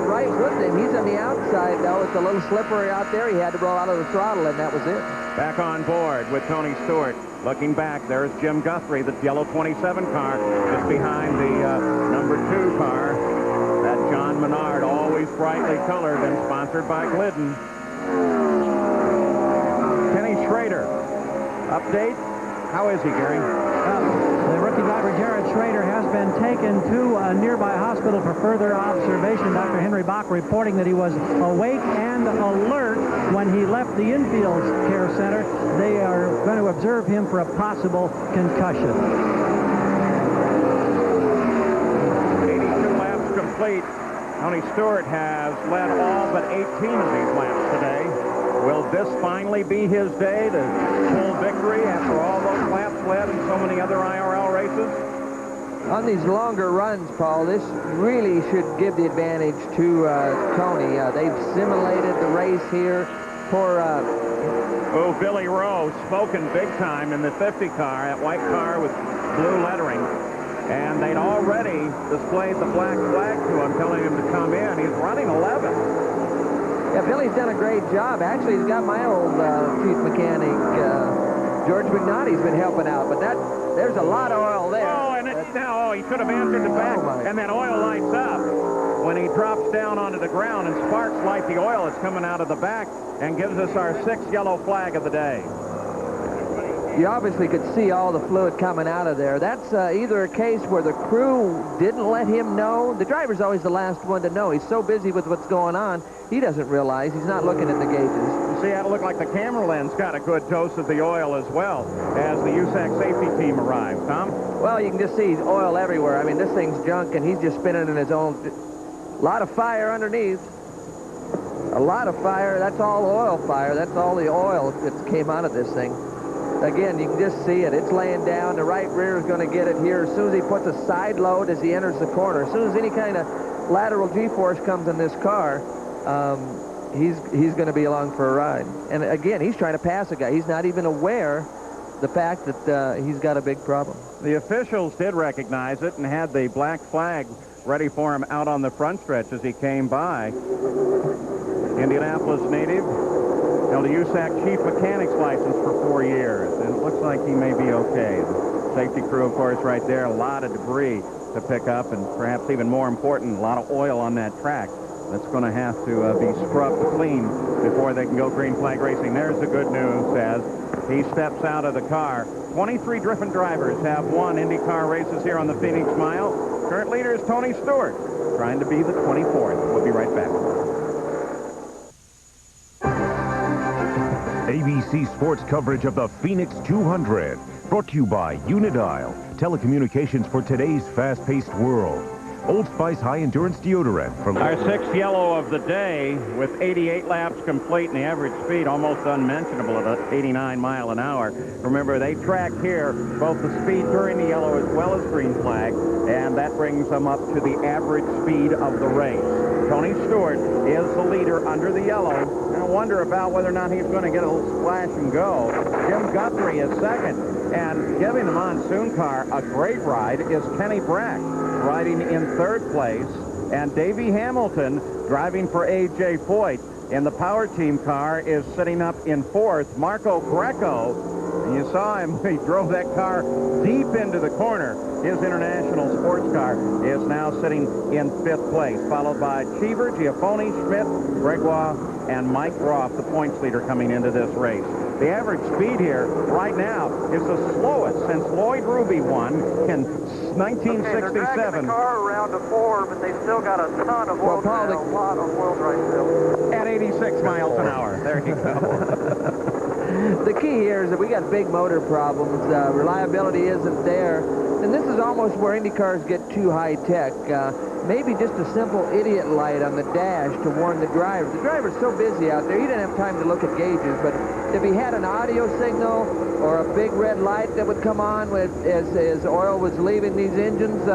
right with him. He's on the outside, though. It's a little slippery out there. He had to roll out of the throttle, and that was it. Back on board with Tony Stewart. Looking back, there's Jim Guthrie, the yellow 27 car, just behind the number 2 car. That John Menard, always brightly colored and sponsored by Glidden. Kenny Schrader. Update? How is he, Gary? The rookie driver, Jared Schrader, has been taken to a nearby hospital for further observation. Dr. Henry Bach reporting that he was awake and alert when he left the infield care center. They are going to observe him for a possible concussion. 82 laps complete. Tony Stewart has led all but 18 of these laps today. Will this finally be his day to pull victory after all those laps led in so many other IRL races? On these longer runs, Paul, this really should give the advantage to Tony. They've simulated the race here for... Oh, Billy Rowe, smoking big time in the 50 car, that white car with blue lettering. And they'd already displayed the black flag to him, telling him to come in. He's running 11. Yeah, Billy's done a great job. Actually, he's got my old chief mechanic, George McNaughty's been helping out. But there's a lot of oil there. Oh, and he could have answered the back. And that oil lights up when he drops down onto the ground, and sparks light the oil that's coming out of the back and gives us our 6th yellow flag of the day. You obviously could see all the fluid coming out of there. That's either a case where the crew didn't let him know. The driver's always the last one to know. He's so busy with what's going on, he doesn't realize. He's not looking at the gauges. You see, it looked like the camera lens got a good dose of the oil as well as the USAC safety team arrived. Tom? Well, you can just see oil everywhere. I mean, this thing's junk, and he's just spinning in his own... A lot of fire underneath. A lot of fire. That's all oil fire. That's all the oil that came out of this thing. Again, you can just see it. It's laying down. The right rear is going to get it here. As soon as he puts a side load as he enters the corner, as soon as any kind of lateral G-force comes in this car, he's going to be along for a ride. And again, he's trying to pass a guy. He's not even aware the fact that he's got a big problem. The officials did recognize it and had the black flag ready for him out on the front stretch as he came by. Indianapolis native, held a USAC chief mechanic's license for 4 years, and it looks like he may be okay. The safety crew, of course, right there, a lot of debris to pick up, and perhaps even more important, a lot of oil on that track that's going to have to be scrubbed clean before they can go green flag racing. There's the good news as he steps out of the car. 23 different drivers have won IndyCar races here on the Phoenix Mile. Current leader is Tony Stewart, trying to be the 24th. We'll be right back. ABC Sports coverage of the Phoenix 200. Brought to you by Unidial, telecommunications for today's fast-paced world. Old Spice high-endurance deodorant for... Our sixth yellow of the day with 88 laps complete and the average speed almost unmentionable at 89 mile an hour. Remember, they track here both the speed during the yellow as well as green flag, and that brings them up to the average speed of the race. Tony Stewart is the leader under the yellow. I wonder about whether or not he's going to get a little splash and go. Jim Guthrie is second, and giving the monsoon car a great ride is Kenny Brack, riding in third place, and Davey Hamilton driving for A.J. Foyt in the power team car is sitting up in fourth. Marco Greco, and you saw him, he drove that car deep into the corner. His international sports car is now sitting in fifth place, followed by Cheever, Giafone, Schmidt, Gregoire, and Mike Roth, the points leader coming into this race. The average speed here right now is the slowest since Lloyd Ruby won in 1967. They're dragging the car around to 4, but they still got a ton of oil, a lot of oil dry still. At 86 miles an hour. There you go. The key here is that we got big motor problems. Reliability isn't there. And this is almost where Indy cars get too high-tech. Maybe just a simple idiot light on the dash to warn the driver. The driver's so busy out there, he didn't have time to look at gauges, but if he had an audio signal or a big red light that would come on as oil was leaving these engines,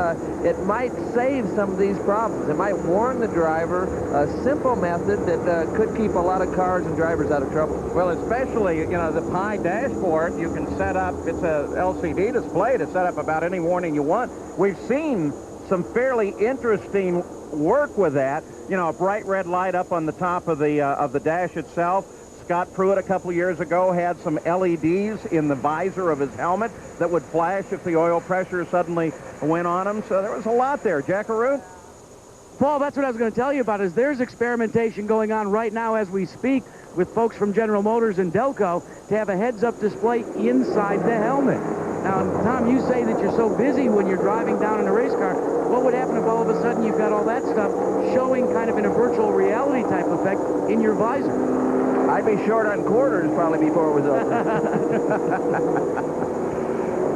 it might save some of these problems. It might warn the driver, a simple method that could keep a lot of cars and drivers out of trouble. Well, especially, you know, the Pi dashboard, you can set up, it's a LCD display to set up about any warning you want. We've seen some fairly interesting work with that. You know, a bright red light up on the top of the dash itself. Scott Pruitt a couple of years ago had some LEDs in the visor of his helmet that would flash if the oil pressure suddenly went on him. So there was a lot there. Jackaroo? Paul, that's what I was going to tell you about, is there's experimentation going on right now as we speak with folks from General Motors and Delco to have a heads-up display inside the helmet. Now, Tom, you say that you're so busy when you're driving down in a race car. What would happen if all of a sudden you've got all that stuff showing kind of in a virtual reality type effect in your visor? I'd be short on quarters probably before it was over.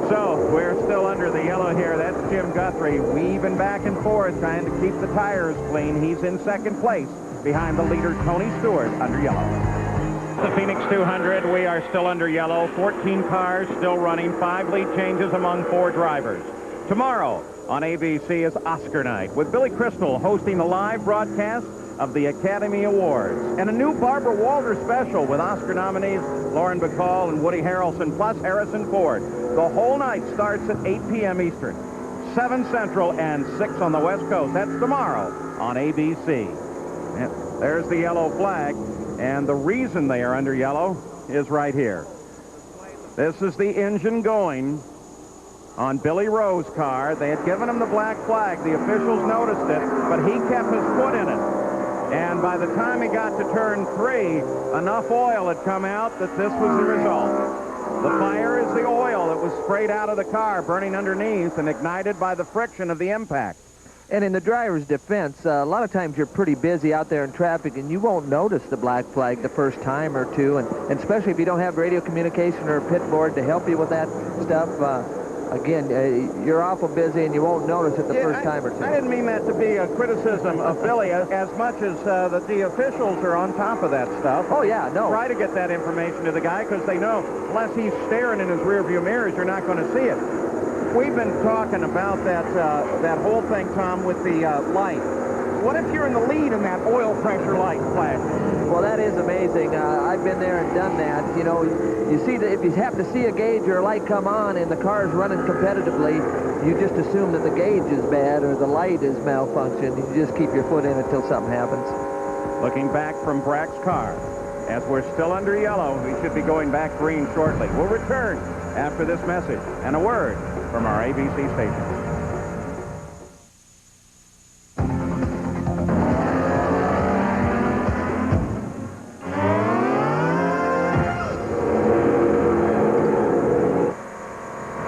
So, we're still under the yellow here. That's Jim Guthrie weaving back and forth, trying to keep the tires clean. He's in second place behind the leader, Tony Stewart, under yellow. The Phoenix 200, we are still under yellow. 14 cars still running. 5 lead changes among 4 drivers. Tomorrow on ABC is Oscar night, with Billy Crystal hosting the live broadcast of the Academy Awards, and a new Barbara Walters special with Oscar nominees Lauren Bacall and Woody Harrelson, plus Harrison Ford. The whole night starts at 8 p.m. Eastern, 7 Central, and 6 on the West Coast. That's tomorrow on ABC. And there's the yellow flag, and the reason they are under yellow is right here. This is the engine going on Billy Rowe's car. They had given him the black flag. The officials noticed it, but he kept his foot in it. And by the time he got to turn 3, enough oil had come out that this was the result. The fire is the oil that was sprayed out of the car, burning underneath and ignited by the friction of the impact. And in the driver's defense, a lot of times you're pretty busy out there in traffic and you won't notice the black flag the first time or two, and especially if you don't have radio communication or a pit board to help you with that stuff. Again, you're awful busy and you won't notice it the first time or two. I didn't mean that to be a criticism of Billy as much as that the officials are on top of that stuff. Oh, yeah, no. Try to get that information to the guy because they know unless he's staring in his rearview mirrors, you're not going to see it. We've been talking about that whole thing, Tom, with the light. What if you're in the lead and that oil pressure light flashes? Well, that is amazing. I've been there and done that. You know, you see that if you happen to see a gauge or a light come on and the car's running competitively, you just assume that the gauge is bad or the light is malfunctioned. You just keep your foot in it until something happens. Looking back from Brack's car, as we're still under yellow, we should be going back green shortly. We'll return after this message and a word from our ABC station.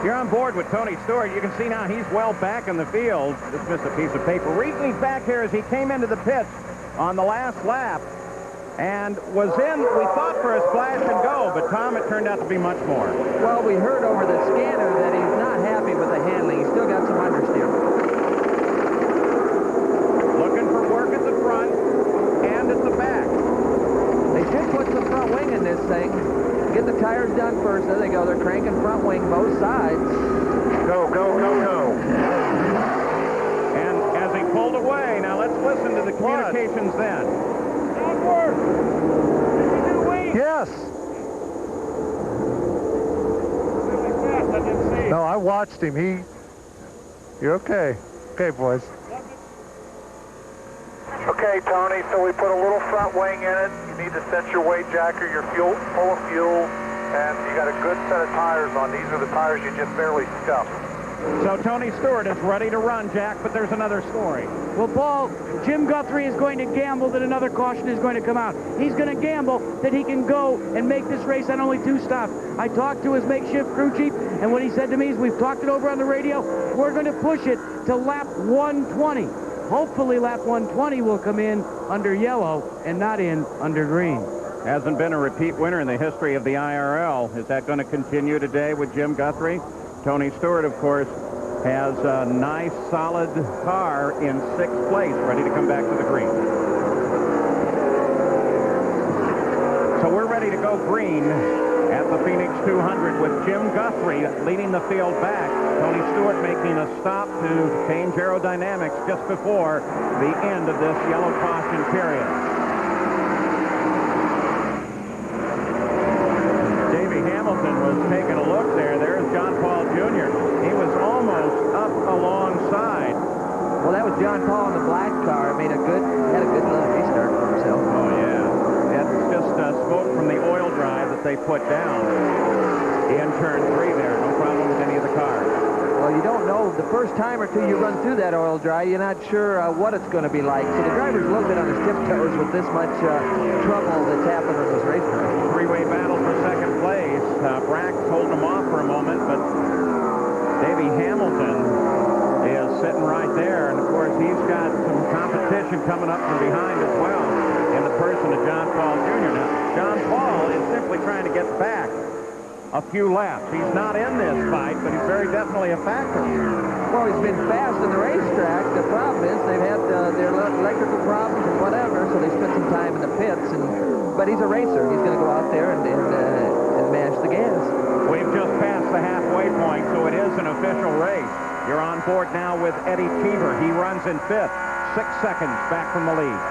You're on board with Tony Stewart. You can see now he's well back in the field. Just missed a piece of paper. Reesley's back here as he came into the pits on the last lap and was in, we thought, for a splash and go, but Tom, it turned out to be much more. Well, we heard over the scanner that he's not happy with the handling. He's still got some understeer. Looking for work at the front and at the back. They should put some front wing in this thing. Get the tires done first. There they go. They're cranking front wing both sides. Go, go, go, go. And as he pulled away, now let's listen to the communications then. Onward! Yes. Really fast, I didn't see. No, I watched him. You're okay. Okay, boys. Okay, Tony, so we put a little front wing in it. You need to set your weight jacker, your fuel, full of fuel, and you got a good set of tires on. These are the tires you just barely scuffed. So Tony Stewart is ready to run, Jack, but there's another story. Well, Paul, Jim Guthrie is going to gamble that another caution is going to come out. He's going to gamble that he can go and make this race on only 2 stops. I talked to his makeshift crew chief, and what he said to me is, we've talked it over on the radio, we're going to push it to lap 120. Hopefully lap 120 will come in under yellow and not in under green. Hasn't been a repeat winner in the history of the IRL. Is that going to continue today with Jim Guthrie? Tony Stewart, of course, has a nice, solid car in 6th place, ready to come back to the green. So we're ready to go green at the Phoenix 200 with Jim Guthrie leading the field back. Tony Stewart making a stop to change aerodynamics just before the end of this yellow caution period. Davey Hamilton was taking a look there. There's John Paul Jr. He was almost up alongside. Well, that was John Paul in the black car. Had a good little restart for himself. Oh, yeah. That's just smoke from the oil drive that they put down in turn 3 there. No problem with any of the cars. Well, you don't know. The first time or two you run through that oil dry, you're not sure what it's going to be like. So the driver's a little bit on his tiptoes with this much trouble that's happened on this racetrack. 3-way battle for 2nd place. Brack's holding him off for a moment, but Davey Hamilton is sitting right there. And, of course, he's got some competition coming up from behind as well in the person of John Paul Jr. Now, John Paul is simply trying to get back a few laps. He's not in this fight, but he's very definitely a factor. Well, he's been fast in the racetrack. The problem is they've had their electrical problems and whatever, so they spent some time in the pits. But he's a racer. He's going to go out there and mash the gas. We've just passed the halfway point, so it is an official race. You're on board now with Eddie Cheever. He runs in 5th, 6 seconds back from the lead.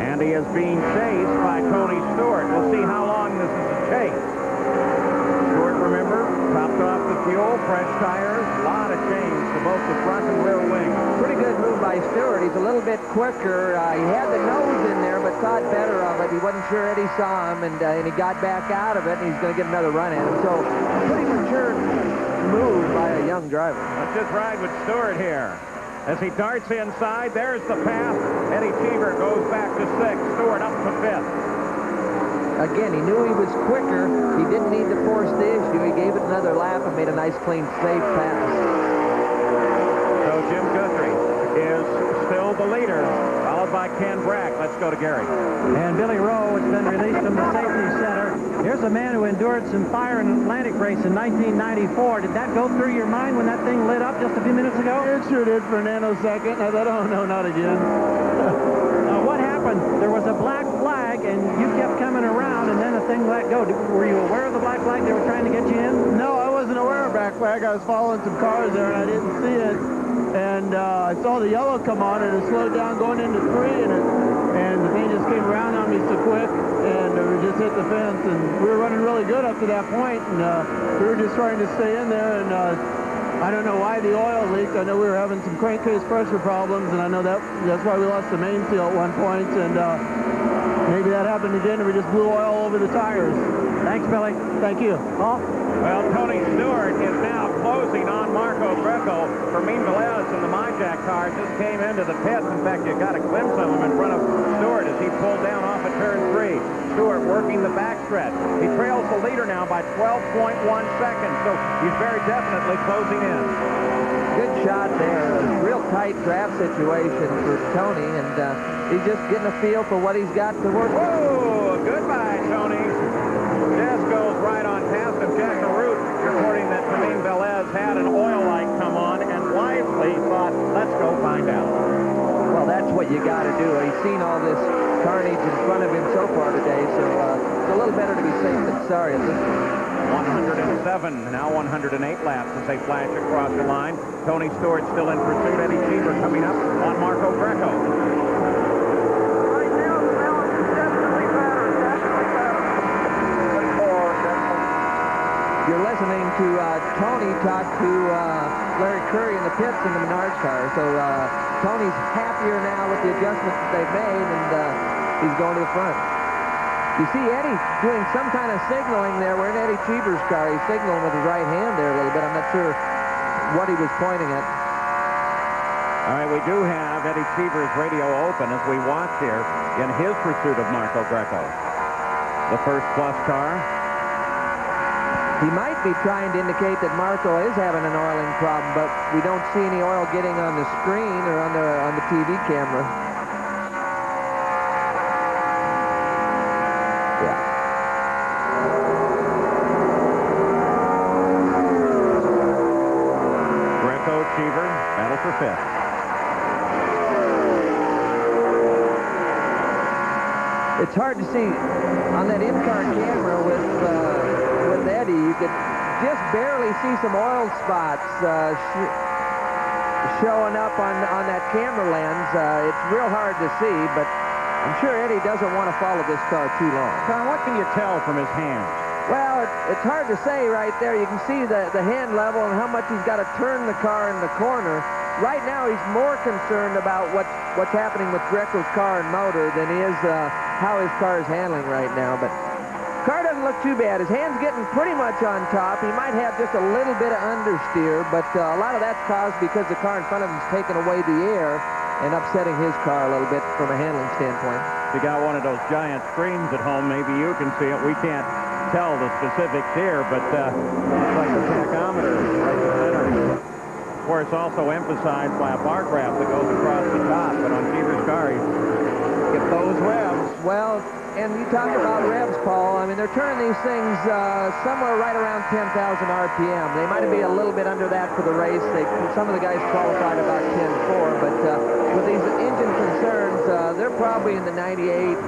And he is being chased by Tony Stewart. We'll see how long this is a chase. Stewart, remember, topped off the fuel, fresh tires, a lot of change to both the front and rear wing. Pretty good move by Stewart. He's a little bit quicker. He had the nose in there, but thought better of it. He wasn't sure Eddie saw him, and he got back out of it, and he's going to get another run at him. So, a pretty mature move by a young driver. Let's just ride with Stewart here. As he darts inside, there's the pass. Eddie Cheever goes back to 6th. Stewart up to 5th. Again, he knew he was quicker. He didn't need to force the issue. He gave it another lap and made a nice, clean, safe pass. So Jim Guthrie is still the leader, followed by Ken Brack. Let's go to Gary. And Billy Rowe has been released from the safety center. Here's a man who endured some fire in an Atlantic race in 1994. Did that go through your mind when that thing lit up just a few minutes ago? It sure did for a nanosecond. I thought, oh, no, not again. What happened? There was a black flag, and you kept coming around, and then the thing let go. Were you aware of the black flag? They were trying to get you in? No, I wasn't aware of black flag. I was following some cars there, and I didn't see it. And I saw the yellow come on, and it slowed down going into 3, and the thing just came around on me so quick, and we just hit the fence. And we were running really good up to that point, and we were just trying to stay in there. And I don't know why the oil leaked. I know we were having some crankcase pressure problems, and I know that's why we lost the main seal at one point. And maybe that happened again, and we just blew oil over the tires. Thanks, Billy. Thank you. Paul? Well, Tony Stewart is now closing on Marco Greco. Fermin Velez and the Myjack car just came into the pits. In fact, you got a glimpse of him in front of Stewart as he pulled down off of turn 3. Stewart working the backstretch. He trails the leader now by 12.1 seconds, so he's very definitely closing in. Good shot there. A real tight draft situation for Tony, and he's just getting a feel for what he's got to work with. Whoa! Goodbye, Tony. Just goes right on past him. Jack LaRue reporting that Fermin Velez had an oil light come on and wisely thought, let's go find out. Well, that's what you got to do. He's seen all this carnage in front of him so far today, so it's a little better to be safe than sorry at this point. 107, now 108 laps as they flash across the line. Tony Stewart still in pursuit. Eddie Cheever coming up on Marco Greco. Right now, the balance is definitely better. You're listening to Tony talk to Larry Curry in the pits in the Menard car. So Tony's happier now with the adjustments that they've made, and he's going to the front. You see Eddie doing some kind of signaling there. We're in Eddie Cheever's car. He's signaling with his right hand there a little bit. I'm not sure what he was pointing at. All right, we do have Eddie Cheever's radio open as we watch here in his pursuit of Marco Greco. The first plus car. He might be trying to indicate that Marco is having an oiling problem, but we don't see any oil getting on the screen or on the TV camera. Yeah. Greco, Cheever, battle for 5th. It's hard to see on that in-car camera with Eddie. You could just barely see some oil spots showing up on that camera lens. It's real hard to see, but I'm sure Eddie doesn't want to follow this car too long. Tom, what can you tell from his hands? Well, it's hard to say right there. You can see the hand level and how much he's got to turn the car in the corner. Right now, he's more concerned about what's happening with Greco's car and motor than he is how his car is handling right now. But car doesn't look too bad. His hand's getting pretty much on top. He might have just a little bit of understeer, but a lot of that's caused because the car in front of him is taking away the air and upsetting his car a little bit from a handling standpoint. If you got one of those giant screens at home, maybe you can see it. We can't tell the specifics here, but looks like the tachometer right in the center. Of course, also emphasized by a bar graph that goes across the top, but on Cheever's car, you get those revs. Well, and you talk about revs, Paul. I mean, they're turning these things somewhere right around 10,000 RPM. They might be a little bit under that for the race. Some of the guys qualified about 10.4, but with these engine concerns, they're probably in the 98,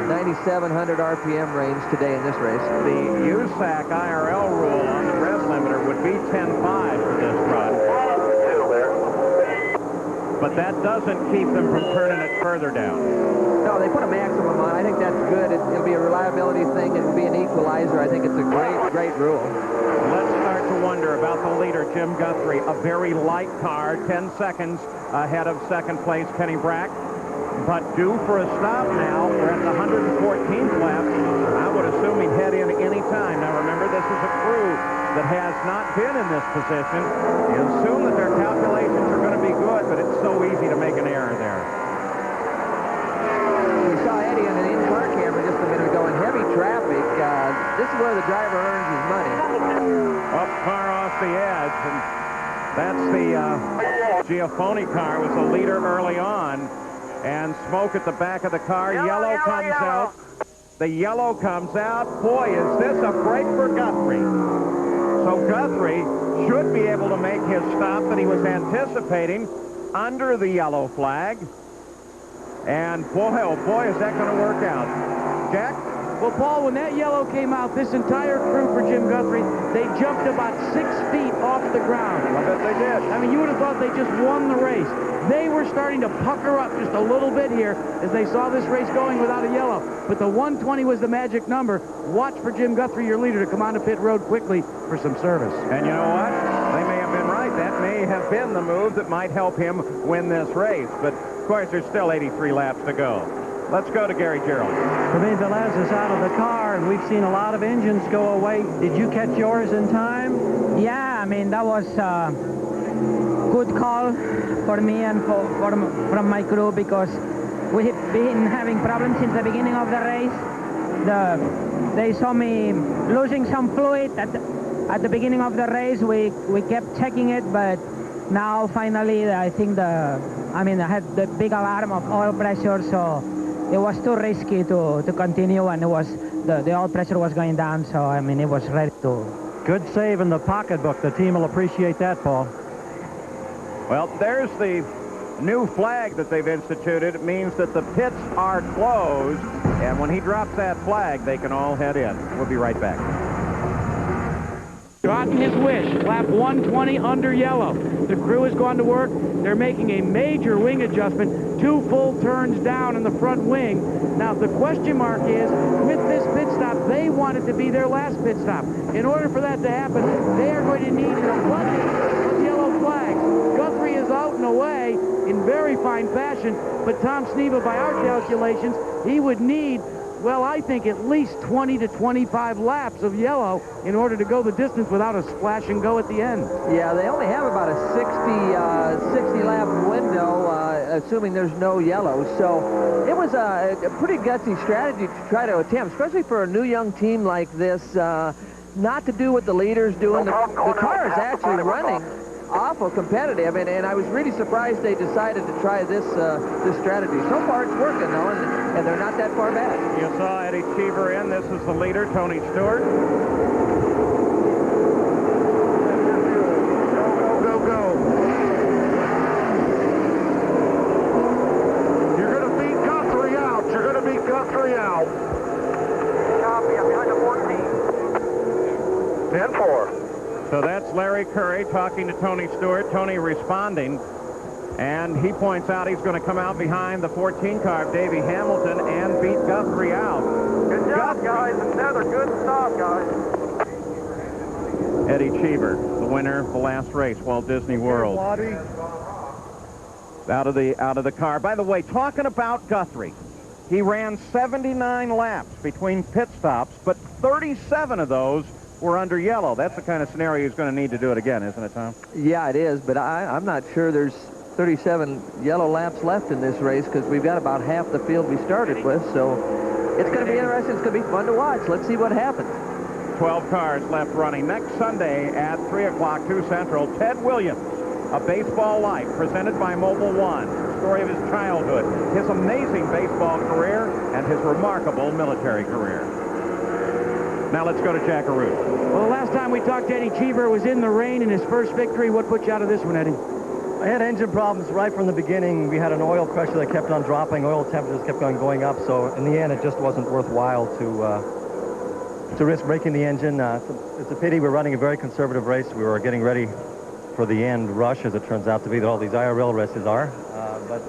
9,700 RPM range today in this race. The USAC IRL rule on the rev limiter would be 10.5 for this run. But that doesn't keep them from turning it further down. No, they put a maximum on. I think that's good. It'll be a reliability thing. It'll be an equalizer. I think it's a great rule. Let's start to wonder about the leader, Jim Guthrie. A very light car, 10 seconds ahead of second place, Kenny Brack. but due for a stop now. We're at the 114th lap. I would assume he'd head in any time. Now remember, this is a crew that has not been in this position. You assume that their calculations are going to be good, but it's so easy to make an error there. We saw Eddie on an in-car camera just a minute ago in heavy traffic. This is where the driver earns his money. Up car off the edge, and that's the Giafone car, was the leader early on. And smoke at the back of the car. Yellow comes out. The yellow comes out. Boy, is this a break for Guthrie. So Guthrie should be able to make his stop that he was anticipating under the yellow flag. And boy, oh boy, is that going to work out. Jack? Well, Paul, when that yellow came out, this entire crew for Jim Guthrie, they jumped about 6 feet off the ground. I bet they did. I mean, you would have thought they just won the race. They were starting to pucker up just a little bit here as they saw this race going without a yellow. But the 120 was the magic number. Watch for Jim Guthrie, your leader, to come onto pit road quickly for some service. And you know what? They may have been right. That may have been the move that might help him win this race. But, of course, there's still 83 laps to go. Let's go to Gary Gerald. David Velez is out of the car, and we've seen a lot of engines go away. Did you catch yours in time? Yeah, I mean, that was a good call for me and from my crew, because we've been having problems since the beginning of the race. They saw me losing some fluid at the beginning of the race. We kept checking it, but now finally I think I had the big alarm of oil pressure, so it was too risky to continue, and it was the oil pressure was going down, so I mean it was ready to. Good save in the pocketbook. The team will appreciate that, Paul. Well, there's the new flag that they've instituted. It means that the pits are closed, and when he drops that flag, they can all head in. We'll be right back. Gotten his wish. Lap 120 under yellow. The crew has gone to work. They're making a major wing adjustment. 2 full turns down in the front wing. Now, the question mark is, with this pit stop, they want it to be their last pit stop. In order for that to happen, they are going to need an abundance of yellow flags. Guthrie is out and away in very fine fashion, but Tom Sneva, by our calculations, he would need, well, I think at least 20 to 25 laps of yellow in order to go the distance without a splash and go at the end. Yeah, they only have about a 60 lap window, assuming there's no yellow. So it was a pretty gutsy strategy to try to attempt, especially for a new young team like this, not to do what the leader's doing. The car is actually running awful competitive, and I was really surprised they decided to try this strategy. So far, it's working, though, and they're not that far back. You saw Eddie Cheever in. This is the leader, Tony Stewart. Go, go. You're going to beat Guthrie out. You're going to beat Guthrie out. Copy. I'm behind the 14. 10-4. So that's Larry Curry talking to Tony Stewart. Tony responding, and he points out he's going to come out behind the 14 car of Davey Hamilton and beat Guthrie out. Good job, guys. Another good stop, guys. Eddie Cheever, the winner of the last race, Walt Disney World. Out of the car. By the way, talking about Guthrie, he ran 79 laps between pit stops, but 37 of those were under yellow. That's the kind of scenario he's going to need to do it again, isn't it, Tom? Yeah, it is, but I'm not sure there's 37 yellow laps left in this race, because we've got about half the field we started with, so it's going to be interesting. It's going to be fun to watch. Let's see what happens. 12 cars left running. Next Sunday at 3 o'clock, 2 Central, Ted Williams, A Baseball Life, presented by Mobil 1. The story of his childhood, his amazing baseball career, and his remarkable military career. Now let's go to Jack Arute. Well, the last time we talked to Eddie Cheever was in the rain in his first victory. What put you out of this one, Eddie? I had engine problems right from the beginning. We had an oil pressure that kept on dropping. Oil temperatures kept on going up. So in the end, it just wasn't worthwhile to risk breaking the engine. It's a pity. We're running a very conservative race. We were getting ready for the end rush, as it turns out to be, that all these IRL races are. But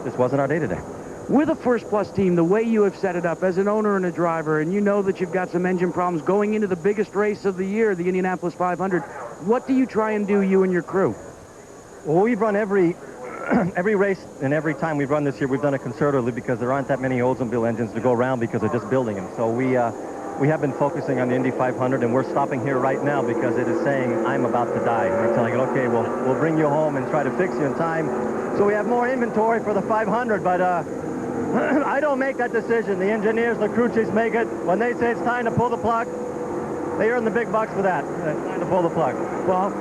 this wasn't our day today. With a first-plus team, the way you have set it up as an owner and a driver, and you know that you've got some engine problems going into the biggest race of the year, the Indianapolis 500, what do you try and do, you and your crew? Well, we've run every every race and every time we've run this year, we've done it conservatively because there aren't that many Oldsmobile engines to go around because they're just building them. So we have been focusing on the Indy 500, and we're stopping here right now because it is saying, I'm about to die. And we're telling it, okay, we'll bring you home and try to fix you in time. So we have more inventory for the 500, but I don't make that decision. The engineers, the crew chiefs make it. When they say it's time to pull the plug, they earn the big bucks for that. It's time to pull the plug. Well,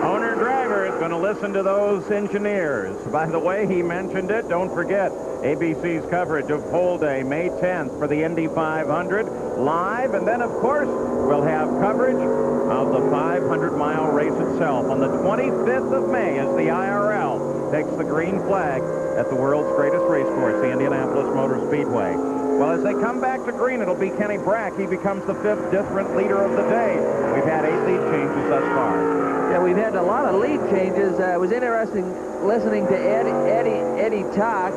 owner-driver is going to listen to those engineers. By the way, he mentioned it. Don't forget, ABC's coverage of pole day, May 10th, for the Indy 500, live. And then, of course, we'll have coverage of the 500-mile race itself. On the 25th of May, as the IRL takes the green flag at the world's greatest race course, the Indianapolis Motor Speedway. Well, as they come back to green, it'll be Kenny Brack. He becomes the 5th different leader of the day. We've had 8 lead changes thus far. Yeah, we've had a lot of lead changes. It was interesting listening to Eddie talk.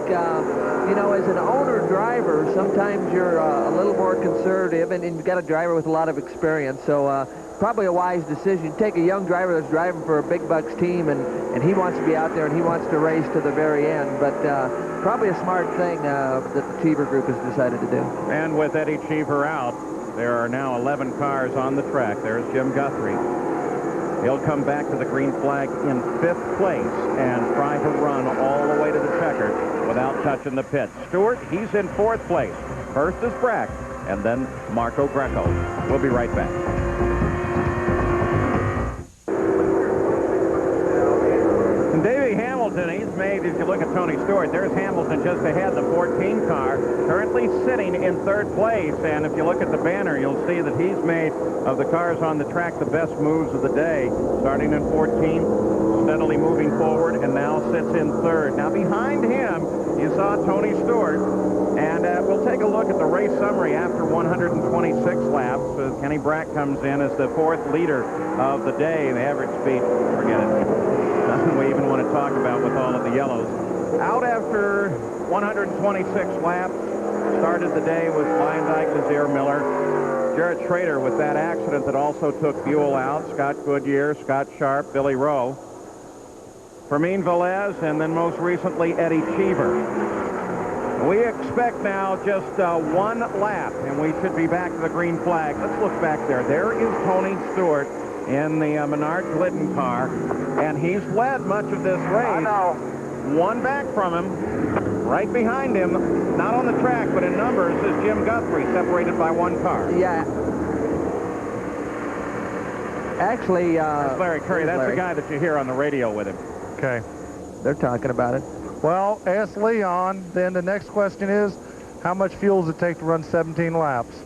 You know, as an owner-driver, sometimes you're a little more conservative, and you've got a driver with a lot of experience. So probably a wise decision. Take a young driver that's driving for a big bucks team, and he wants to be out there, and he wants to race to the very end. But probably a smart thing that the Cheever group has decided to do. And with Eddie Cheever out, there are now 11 cars on the track. There's Jim Guthrie. He'll come back to the green flag in 5th place and try to run all the way to the checker without touching the pit. Stewart, he's in 4th place. First is Brack, and then Marco Greco. We'll be right back. And Davey Hamilton, he's made, if you look at Tony Stewart, there's Hamilton just ahead, the 14 car, currently sitting in 3rd place. And if you look at the banner, you'll see that he's made, of the cars on the track, the best moves of the day, starting in 14th, steadily moving forward, and now sits in 3rd. Now behind him, you saw Tony Stewart, and we'll take a look at the race summary after 126 laps. Kenny Brack comes in as the 4th leader of the day. The average speed, forget it. Nothing we even want to talk about with all of the yellows. Out after 126 laps, started the day with Lyndike, Lazier Miller, Jarrett Schrader with that accident that also took fuel out, Scott Goodyear, Scott Sharp, Billy Rowe, Fermin Velez, and then most recently Eddie Cheever. We expect now just 1 lap, and we should be back to the green flag. Let's look back there. There is Tony Stewart in the Menard Glidden car, and he's led much of this race. I know. 1 back from him, right behind him, not on the track, but in numbers, is Jim Guthrie, separated by 1 car. Yeah. Actually, that's Larry Curry. That's Larry. The guy that you hear on the radio with him. Okay. They're talking about it. Well, ask Leon. Then the next question is, how much fuel does it take to run 17 laps?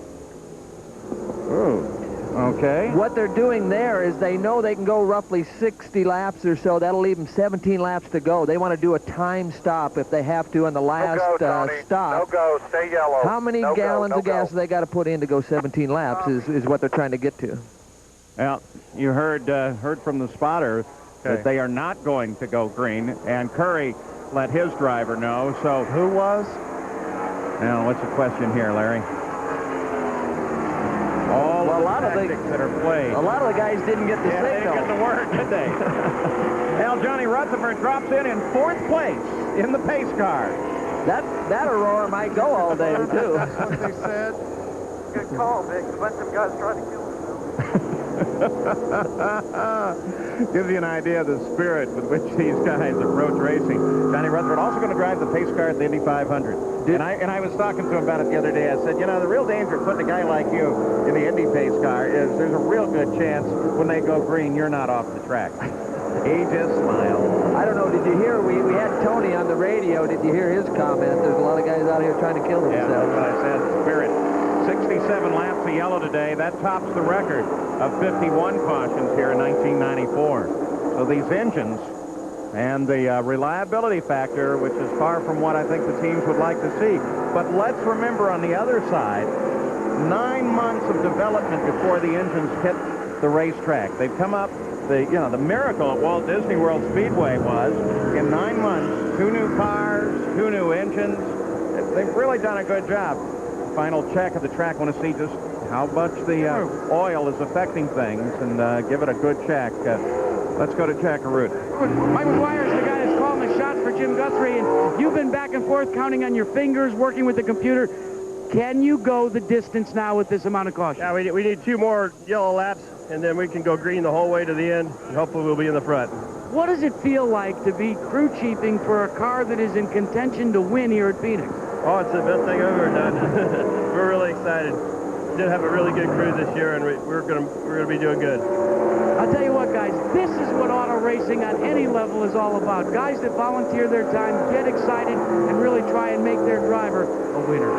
Ooh. Okay. What they're doing there is they know they can go roughly 60 laps or so. That'll leave them 17 laps to go. They want to do a time stop if they have to on the last stop. No go. Stay yellow. How many gallons of gas do they got to put in to go 17 laps is what they're trying to get to. Well, you heard from the spotter that they are not going to go green, and Curry let his driver know. So who was? Now, what's the question here, Larry? All well, of the tactics that are played. A lot of the guys didn't get the signal. They didn't get the word, did they? Now, Johnny Rutherford drops in 4th place in the pace car. That Aurora might go all day, too. That's what they said. Good call, Vic. A bunch of guys trying to kill Gives you an idea of the spirit with which these guys approach racing. Johnny Rutherford also going to drive the pace car at the Indy 500. And I was talking to him about it the other day. I said, you know, the real danger of putting a guy like you in the Indy pace car is there's a real good chance when they go green, you're not off the track. He just smiled. I don't know, did you hear, we had Tony on the radio. Did you hear his comment? There's a lot of guys out here trying to kill themselves. Yeah, that's what I said, spirit. 67 laps of yellow today. That tops the record of 51 cautions here in 1994. So these engines and the reliability factor, which is far from what I think the teams would like to see. But let's remember on the other side, 9 months of development before the engines hit the racetrack. They've come up, the miracle at Walt Disney World Speedway was, in 9 months, 2 new cars, 2 new engines. They've really done a good job. Final check of the track. Want to see just how much the oil is affecting things and give it a good check. Let's go to Jack Root. Mike McGuire is the guy that's calling for Jim Guthrie, and you've been back and forth counting on your fingers, working with the computer. Can you go the distance now with this amount of caution? Yeah, we need 2 more yellow laps, and then we can go green the whole way to the end, and hopefully we'll be in the front. What does it feel like to be crew chiefing for a car that is in contention to win here at Phoenix? Oh, it's the best thing I've ever done. We're really excited. Did have a really good crew this year, and we're gonna be doing good. I'll tell you what, guys, this is what auto racing on any level is all about. Guys that volunteer their time, get excited, and really try and make their driver a winner.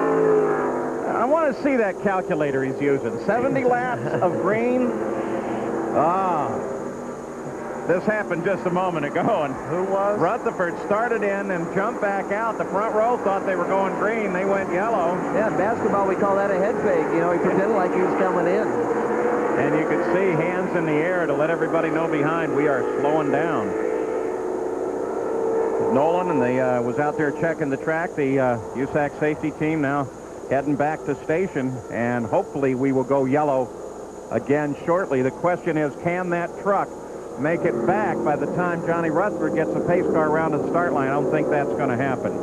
I want to see that calculator he's using. 70 laps of green. This happened just a moment ago, and who was? Rutherford started in and jumped back out. The front row thought they were going green. They went yellow. Yeah, in basketball, we call that a head fake. You know, he pretended like he was coming in. And you could see hands in the air to let everybody know behind, we are slowing down. Nolan and they was out there checking the track. The USAC safety team now heading back to station, and hopefully we will go yellow again shortly. The question is, can that truck make it back by the time Johnny Rutherford gets the pace car around to the start line? I don't think that's going to happen.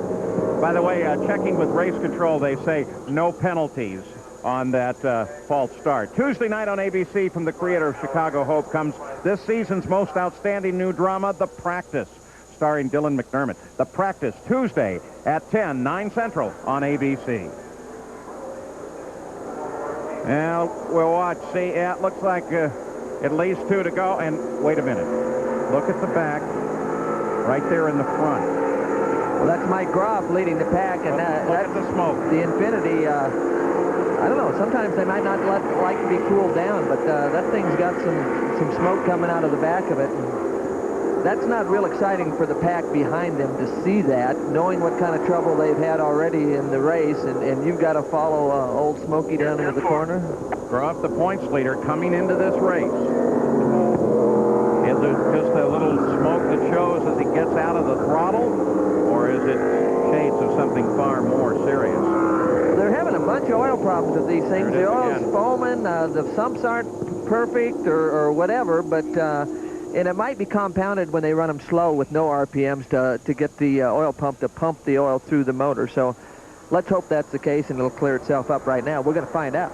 By the way, checking with race control, they say no penalties on that false start. Tuesday night on ABC from the creator of Chicago Hope comes this season's most outstanding new drama, The Practice, starring Dylan McDermott. The Practice, Tuesday at 10, 9 Central on ABC. Now, we'll watch. See, yeah, it looks like at least 2 to go. And wait a minute. Look at the back right there in the front. Well, that's Mike Groff leading the pack, and look at the smoke. The Infinity. I don't know. Sometimes they might not like to be cooled down, but that thing's got some smoke coming out of the back of it. That's not real exciting for the pack behind them to see that, knowing what kind of trouble they've had already in the race, and you've got to follow old Smokey down into the corner. Groff, the points leader, coming into this race. Is it just a little smoke that shows as he gets out of the throttle, or is it shades of something far more serious? They're having a bunch of oil problems with these things. The oil's foaming, the sumps aren't perfect or whatever, but and it might be compounded when they run them slow with no RPMs to get the oil pump to pump the oil through the motor. So let's hope that's the case, and it'll clear itself up right now. We're going to find out.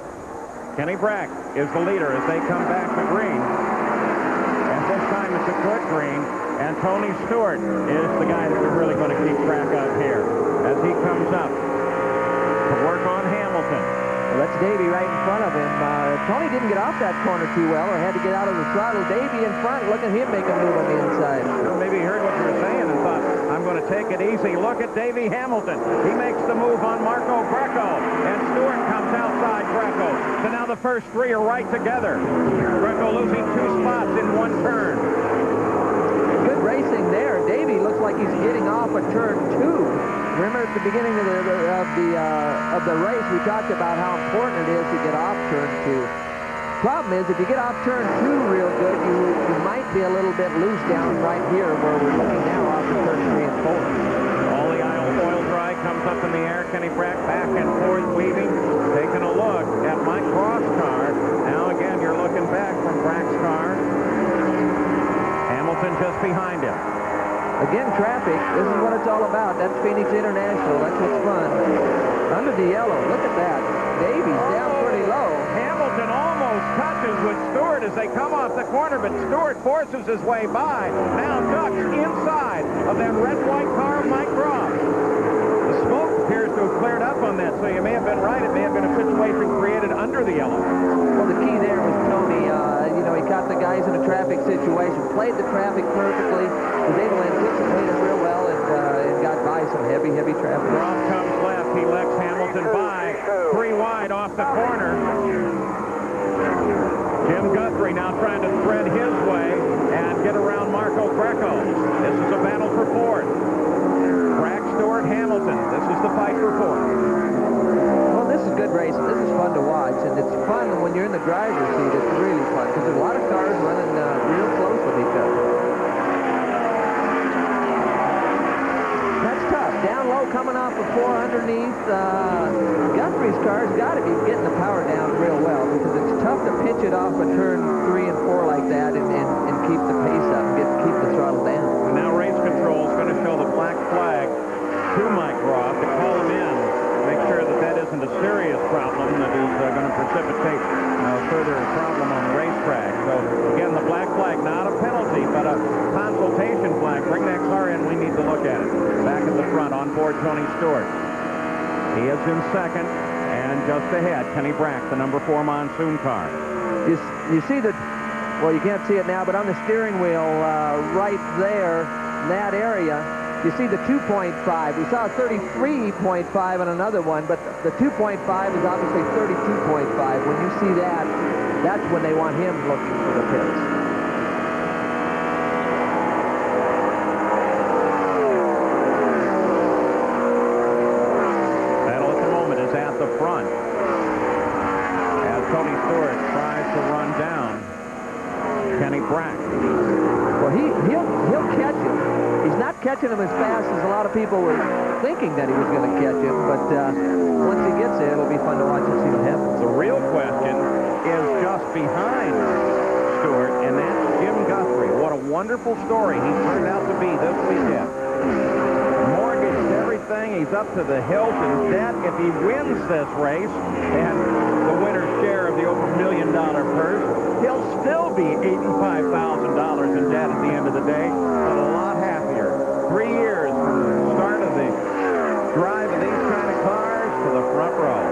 Kenny Brack is the leader as they come back to green. And this time it's a quick green, and Tony Stewart is the guy that we're really going to keep track of here as he comes up to work on Hamilton. Well, that's Davey right in front of him. Tony didn't get off that corner too well, or had to get out of the throttle. Davey in front, look at him make a move on the inside. Well, maybe he heard what you were saying and thought, I'm going to take it easy. Look at Davey Hamilton. He makes the move on Marco Greco, and Stewart comes outside Greco. So now the first 3 are right together. Greco losing 2 spots in 1 turn. Good racing there. Davey looks like he's getting off at turn 2. Remember at the beginning of the race, we talked about how important it is to get off turn 2. Problem is, if you get off turn 2 real good, you might be a little bit loose down right here where we're looking now off of turn 3 and 4. All the oil dry comes up in the air. Kenny Brack back and forth weaving, taking a look at Mike Groff's car. Now again, you're looking back from Brack's car. Hamilton just behind him. Again, traffic. This is what it's all about. That's Phoenix International. That's what's fun. Under the yellow. Look at that. Davies down pretty low. Hamilton almost touches with Stewart as they come off the corner, but Stewart forces his way by. Now ducks inside of that red-white car of Mike Groff. The smoke appears to have cleared up on that, so you may have been right. It may have been a situation created under the yellow. Well, the key there was Tony. He caught the guys in a traffic situation, played the traffic perfectly, was able to anticipate it real well, and got by some heavy traffic. Groff comes left. He lets Hamilton by. 3 wide off the corner. Jim Guthrie now trying to thread his way and get around Marco Greco. This is a battle for 4th. Brack, Stewart, Hamilton. This is the fight for 4th. Well, this is good racing. This is fun to watch, and it's fun when you're in the driver's seat. It's really fun because there's a lot of cars running real close with each other. That's tough. Down low coming coming off of 4 underneath. Guthrie's car's got to be getting the power down real well because it's tough to pitch it off a turn 3 and 4 like that and keep the pace up, keep the throttle down. And now race control is going to show the black flag to Mike Groff to call him in, make sure that that isn't a serious problem that is going to precipitate further problem on the racetrack. So again, the black flag, not a penalty, but a consultation flag. Bring that car in. We need to look at it. Back at the front, on board Tony Stewart. He is in second, and just ahead, Kenny Brack, the number 4 Monsoon car. You see that? Well, you can't see it now, but on the steering wheel right there, that area, you see the 2.5. We saw 33.5 on another one, but the 2.5 is obviously 32.5. When you see that, that's when they want him looking for the pits. Battle at the moment is at the front as Tony Stewart tries to run down Kenny Brack. Well, he'll catch him. He's not catching him as fast as a lot of people were thinking that he was going to catch him, but once he gets there, it'll be fun to watch and see what happens. The real question is just behind Stewart, and that's Jim Guthrie. What a wonderful story he turned out to be this weekend. Mortgaged everything. He's up to the hilt in debt. If he wins this race and the winner's share of the over $1 million purse, he'll still be $85,000 in debt at the end of the day, but a lot happier. 3 years from the start of the drive of these kind of cars to the front row.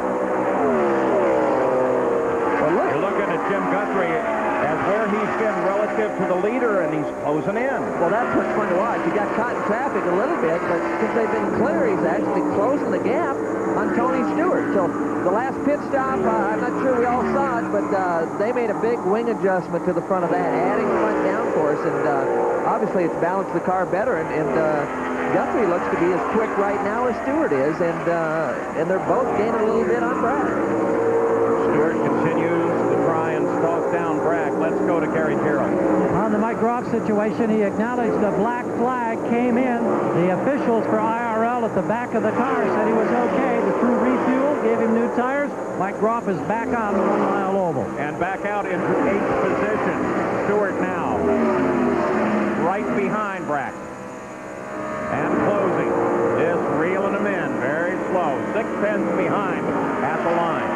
Well, look. You're looking at Jim Guthrie as where he's been relative to the leader, and he's closing in. Well, that's what's fun to watch. He got caught in traffic a little bit, but since they've been clear, he's actually closing the gap on Tony Stewart. So the last pit stop, I'm not sure we all saw it, but they made a big wing adjustment to the front of that, adding front downforce, and obviously it's balanced the car better, and Guthrie looks to be as quick right now as Stewart is, and they're both gaining a little bit on Brack. Stewart continues to try and stalk down Brack. Let's go to Gary Terrell. On the Mike Groff situation, he acknowledged the black flag came in. The officials for IRL at the back of the car said he was okay. The crew refueled, gave him new tires. Mike Groff is back on the 1 mile oval. And back out into 8th position. Stewart now right behind Brack. And closing. Just reeling them in very slow. 6/10 behind at the line.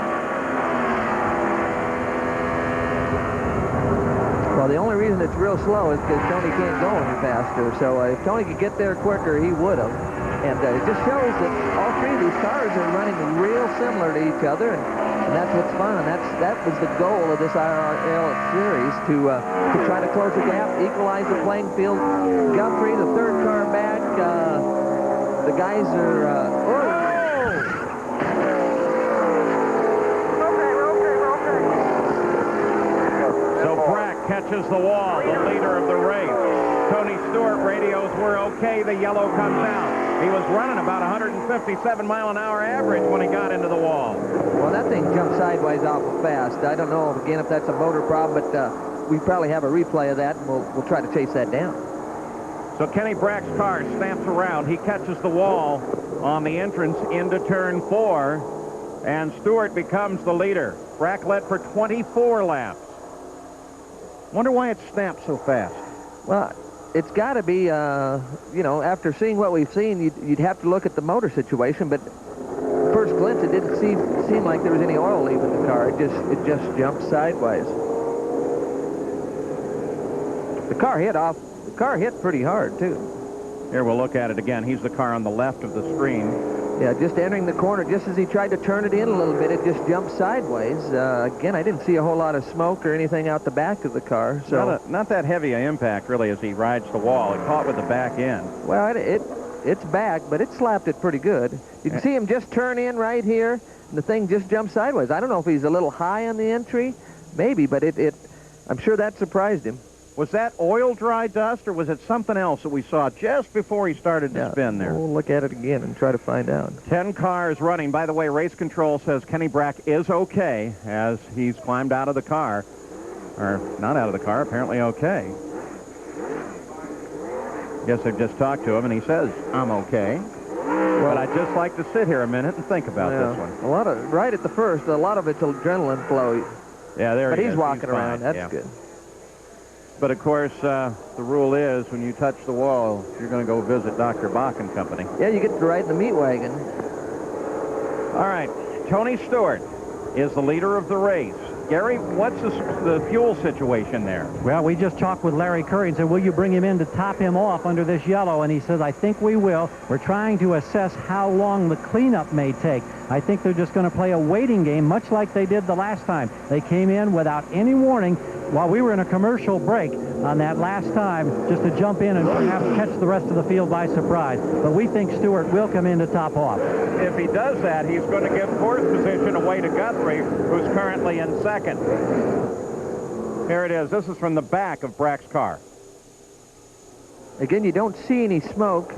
Well, the only reason it's real slow is because Tony can't go any faster. So if Tony could get there quicker, he would have. And it just shows that all 3 of these cars are running real similar to each other, and that's what's fun. And that was the goal of this IRL series, to try to close the gap, equalize the playing field. Guthrie, the 3rd car back. The guys are. Catches the wall, the leader of the race. Tony Stewart radios were okay. The yellow comes out. He was running about 157-mile-an-hour average when he got into the wall. Well, that thing jumped sideways awful fast. I don't know, again, if that's a motor problem, but we probably have a replay of that, and we'll try to chase that down. So Kenny Brack's car stamps around. He catches the wall on the entrance into turn 4, and Stewart becomes the leader. Brack led for 24 laps. Wonder why it snapped so fast. Well, it's got to be, you know, after seeing what we've seen, you'd have to look at the motor situation, but first glance, it didn't seem like there was any oil leaving the car. It just jumped sideways. The car hit pretty hard, too. Here, we'll look at it again. He's the car on the left of the screen. Yeah, just entering the corner, just as he tried to turn it in a little bit, it just jumped sideways. Again, I didn't see a whole lot of smoke or anything out the back of the car. So not that heavy an impact, really, as he rides the wall. It caught with the back end. Well, it's back, but it slapped it pretty good. You can see him just turn in right here, and the thing just jumped sideways. I don't know if he's a little high on the entry, maybe, but I'm sure that surprised him. Was that oil dry dust, or was it something else that we saw just before he started to spin there? We'll look at it again and try to find out. 10 cars running. By the way, race control says Kenny Brack is okay as he's climbed out of the car. Or not out of the car, apparently okay. Guess I've just talked to him, and he says, I'm okay. Well, I'd just like to sit here a minute and think about this one. Right at the first, a lot of it's adrenaline flow. Yeah, there but he he's is. walking around. Fine. That's good. But, of course, the rule is when you touch the wall, you're going to go visit Dr. Bach and company. Yeah, you get to ride in the meat wagon. All right. Tony Stewart is the leader of the race. Gary, what's the fuel situation there? Well, we just talked with Larry Curry and said, will you bring him in to top him off under this yellow? And he says, I think we will. We're trying to assess how long the cleanup may take. I think they're just going to play a waiting game, much like they did the last time. They came in without any warning while we were in a commercial break on that last time, just to jump in and perhaps catch the rest of the field by surprise. But we think Stewart will come in to top off. If he does that, he's going to give fourth position away to Guthrie, who's currently in second. Here it is. This is from the back of Brack's car. Again, you don't see any smoke.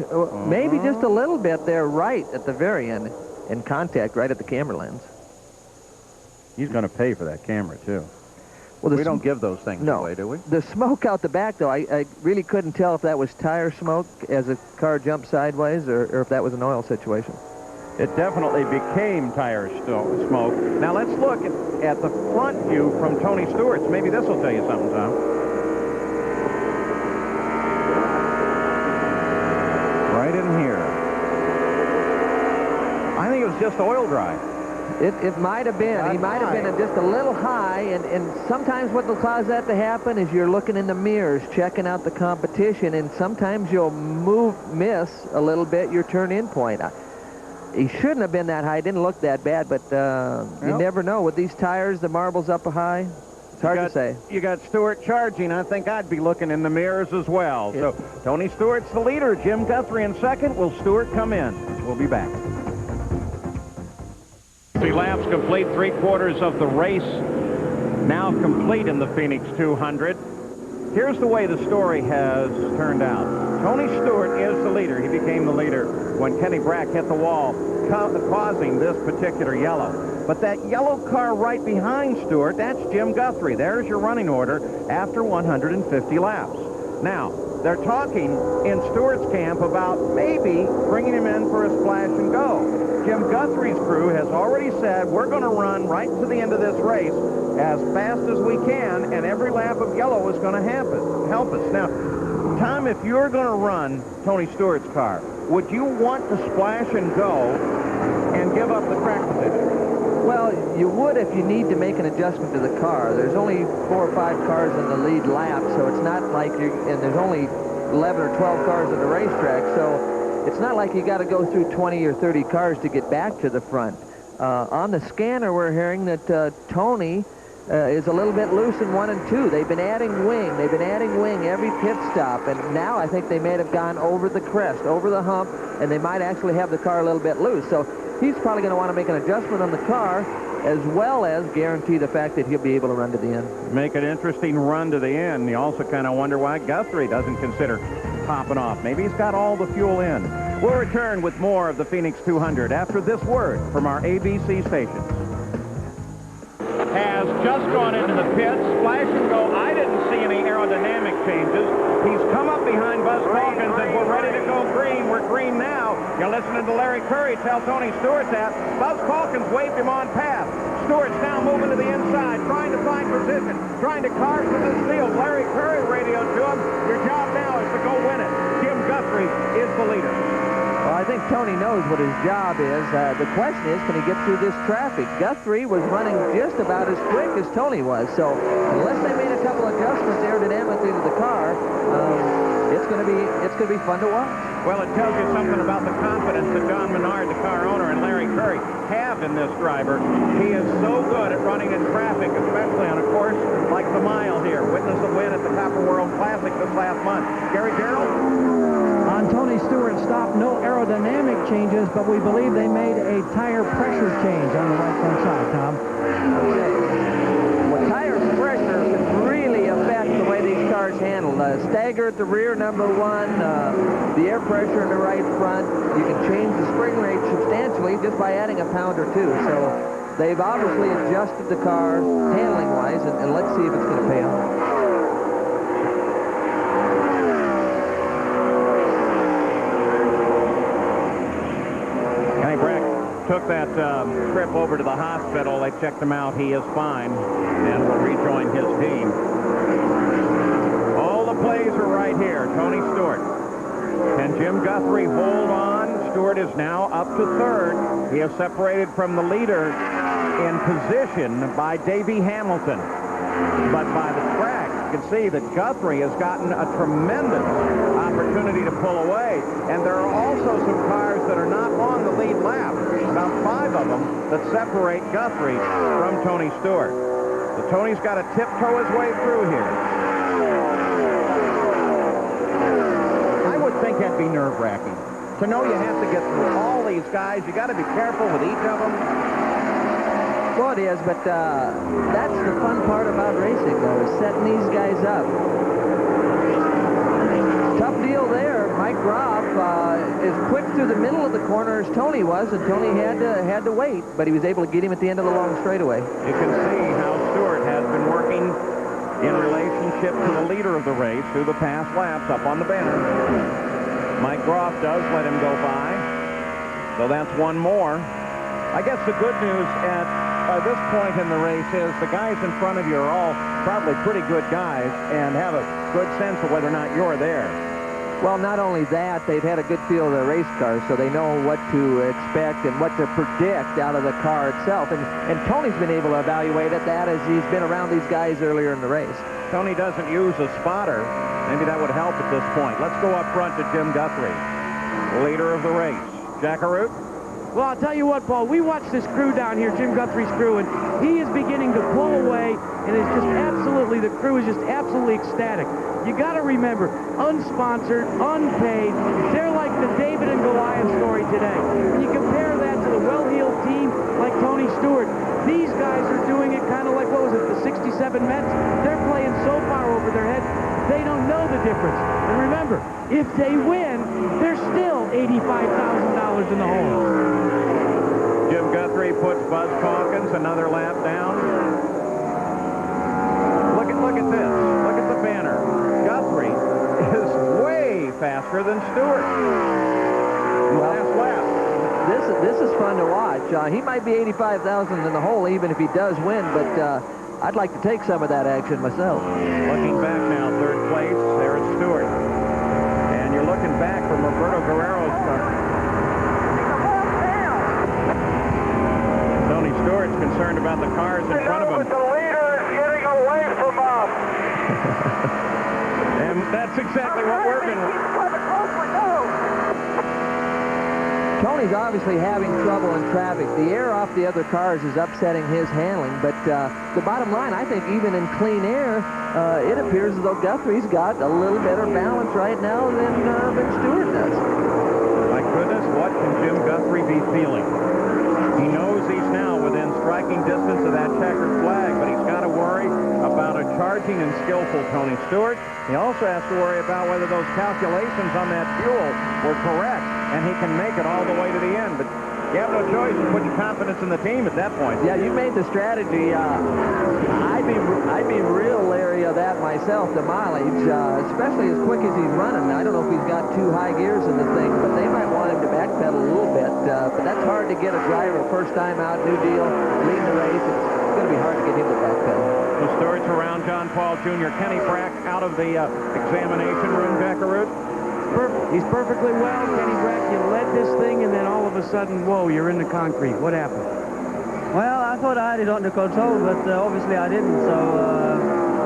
Maybe just a little bit there right at the very end, in contact right at the camera lens. He's going to pay for that camera, too. Well, we don't give those things away, do we? The smoke out the back, though, I really couldn't tell if that was tire smoke as the car jumped sideways or if that was an oil situation. It definitely became tire smoke. Now let's look at the front view from Tony Stewart's. Maybe this will tell you something, Tom. Right in here. I think it was just oil dry. It might have been. He might have been just a little high, and sometimes what will cause that to happen is you're looking in the mirrors, checking out the competition, and sometimes you'll miss a little bit your turn-in point. He shouldn't have been that high. It didn't look that bad, but you never know. With these tires, the marbles up high, it's hard to say. You got Stewart charging. I think I'd be looking in the mirrors as well. So Tony Stewart's the leader. Jim Guthrie in second. Will Stewart come in? We'll be back. 3 laps complete, 3/4 of the race now complete in the Phoenix 200. Here's the way the story has turned out. Tony Stewart is the leader. He became the leader when Kenny Brack hit the wall, causing this particular yellow. But that yellow car right behind Stewart, that's Jim Guthrie. There's your running order after 150 laps. Now, they're talking in Stewart's camp about maybe bringing him in for a splash and go. Jim Guthrie's crew has already said we're going to run right to the end of this race as fast as we can, and every lap of yellow is going to help us. Now, Tom, if you're going to run Tony Stewart's car, would you want to splash and go and give up the track position? Well, you would if you need to make an adjustment to the car. There's only 4 or 5 cars in the lead lap, so it's not like and there's only 11 or 12 cars at the racetrack, so it's not like you got to go through 20 or 30 cars to get back to the front. On the scanner, we're hearing that Tony is a little bit loose in 1 and 2. They've been adding wing. They've been adding wing every pit stop, and now I think they may have gone over the crest, over the hump, and they might actually have the car a little bit loose. So he's probably going to want to make an adjustment on the car, as well as guarantee the fact that he'll be able to run to the end. Make an interesting run to the end. You also kind of wonder why Guthrie doesn't consider topping off. Maybe he's got all the fuel in. We'll return with more of the Phoenix 200 after this word from our ABC stations. Has just gone into the pits, splash and go. I didn't see any aerodynamic changes. He's come up behind Buzz Calkins, and we're ready to go green. We're green now. You're listening to Larry Curry tell Tony Stewart that. Buzz Calkins waved him on path. Stewart's now moving to the inside, trying to find position, trying to carve through this field. Larry Curry radioed to him. Your job now is to go win it. Jim Guthrie is the leader. Well, I think Tony knows what his job is. The question is, can he get through this traffic? Guthrie was running just about as quick as Tony was, so unless they made a couple adjustments aerodynamically to the car, it's going to be fun to watch. Well, it tells you something about the confidence that John Menard, the car owner, and Larry Curry have in this driver. He is so good at running in traffic, especially on a course like the mile here. Witness the win at the Copper World Classic this last month. Gary Gerald? On Tony Stewart's stop, no aerodynamic changes, but we believe they made a tire pressure change on the right front side, Tom. Well, tire pressure can really affect the way these cars handle. Stagger at the rear, number 1, the air pressure in the right front. You can change the spring rate substantially just by adding a pound or 2. So they've obviously adjusted the car handling-wise, and let's see if it's going to pay off. took that trip over to the hospital. They checked him out. He is fine and will rejoin his team. All the plays are right here. Tony Stewart. Can Jim Guthrie hold on? Stewart is now up to third. He is separated from the leader in position by Davey Hamilton. But by the track, you can see that Guthrie has gotten a tremendous opportunity to pull away. And there are also some cars that are not on the lead lap, about 5 of them, that separate Guthrie from Tony Stewart. So Tony's got to tiptoe his way through here. I would think that'd be nerve-wracking. To know you have to get through all these guys, you got to be careful with each of them. Well, it is, but that's the fun part about racing, though, is setting these guys up. Tough deal there. Mike Groff is quick through the middle of the corner as Tony was, and Tony had to wait, but he was able to get him at the end of the long straightaway. You can see how Stewart has been working in relationship to the leader of the race through the past laps up on the banner. Mike Groff does let him go by, so that's one more. I guess the good news at this point in the race is the guys in front of you are all probably pretty good guys and have a good sense of whether or not you're there. Well, not only that, they've had a good feel of the race car, so they know what to expect and what to predict out of the car itself. And Tony's been able to evaluate at that as he's been around these guys earlier in the race. Tony doesn't use a spotter. Maybe that would help at this point. Let's go up front to Jim Guthrie, leader of the race. Jackaroo? Well, I'll tell you what, Paul, we watched this crew down here, Jim Guthrie's crew, and he is beginning to pull away, and it's just absolutely, the crew is just absolutely ecstatic. You got to remember, unsponsored, unpaid, they're like the David and Goliath story today. When you compare that to the well-heeled team like Tony Stewart, these guys are doing it kind of like, what was it, the 67 Mets? They're playing so far over their head, they don't know the difference. And remember, if they win, they're still $85,000 in the hole. Jim Guthrie puts Buzz Calkins another lap down. Look at this. Look at the banner. Guthrie is way faster than Stewart. Last lap. This is fun to watch. He might be 85,000 in the hole even if he does win, but I'd like to take some of that action myself. Looking back now, third place, there's Stewart. And you're looking back from Roberto Guerrero's car. Tony Stewart's concerned about the cars in front of him. The leader is getting away from us. And that's exactly what we're going to... Tony's obviously having trouble in traffic. The air off the other cars is upsetting his handling, but the bottom line, I think even in clean air, it appears as though Guthrie's got a little better balance right now than Stewart does. My goodness, what can Jim Guthrie be feeling? He knows he's now within striking distance of that checkered flag, but he's got to worry about a charging and skillful Tony Stewart. He also has to worry about whether those calculations on that fuel were correct, and he can make it all the way to the end. But you have no choice to put your confidence in the team at that point. Yeah, you made the strategy. I'd be real leery of that myself, the mileage, especially as quick as he's running. I don't know if he's got 2 high gears in the thing, but they might want him to backpedal a little bit. But that's hard to get a driver first time out, new deal, leading the race. It's going to be hard to get him to backpedal. The Stewart's around John Paul Jr. Kenny Brack out of the examination room, Jackaroo. He's perfectly well, Kenny Brack. You led this thing, and then all of a sudden, whoa, you're in the concrete. What happened? Well, I thought I had it under control, but obviously I didn't. So,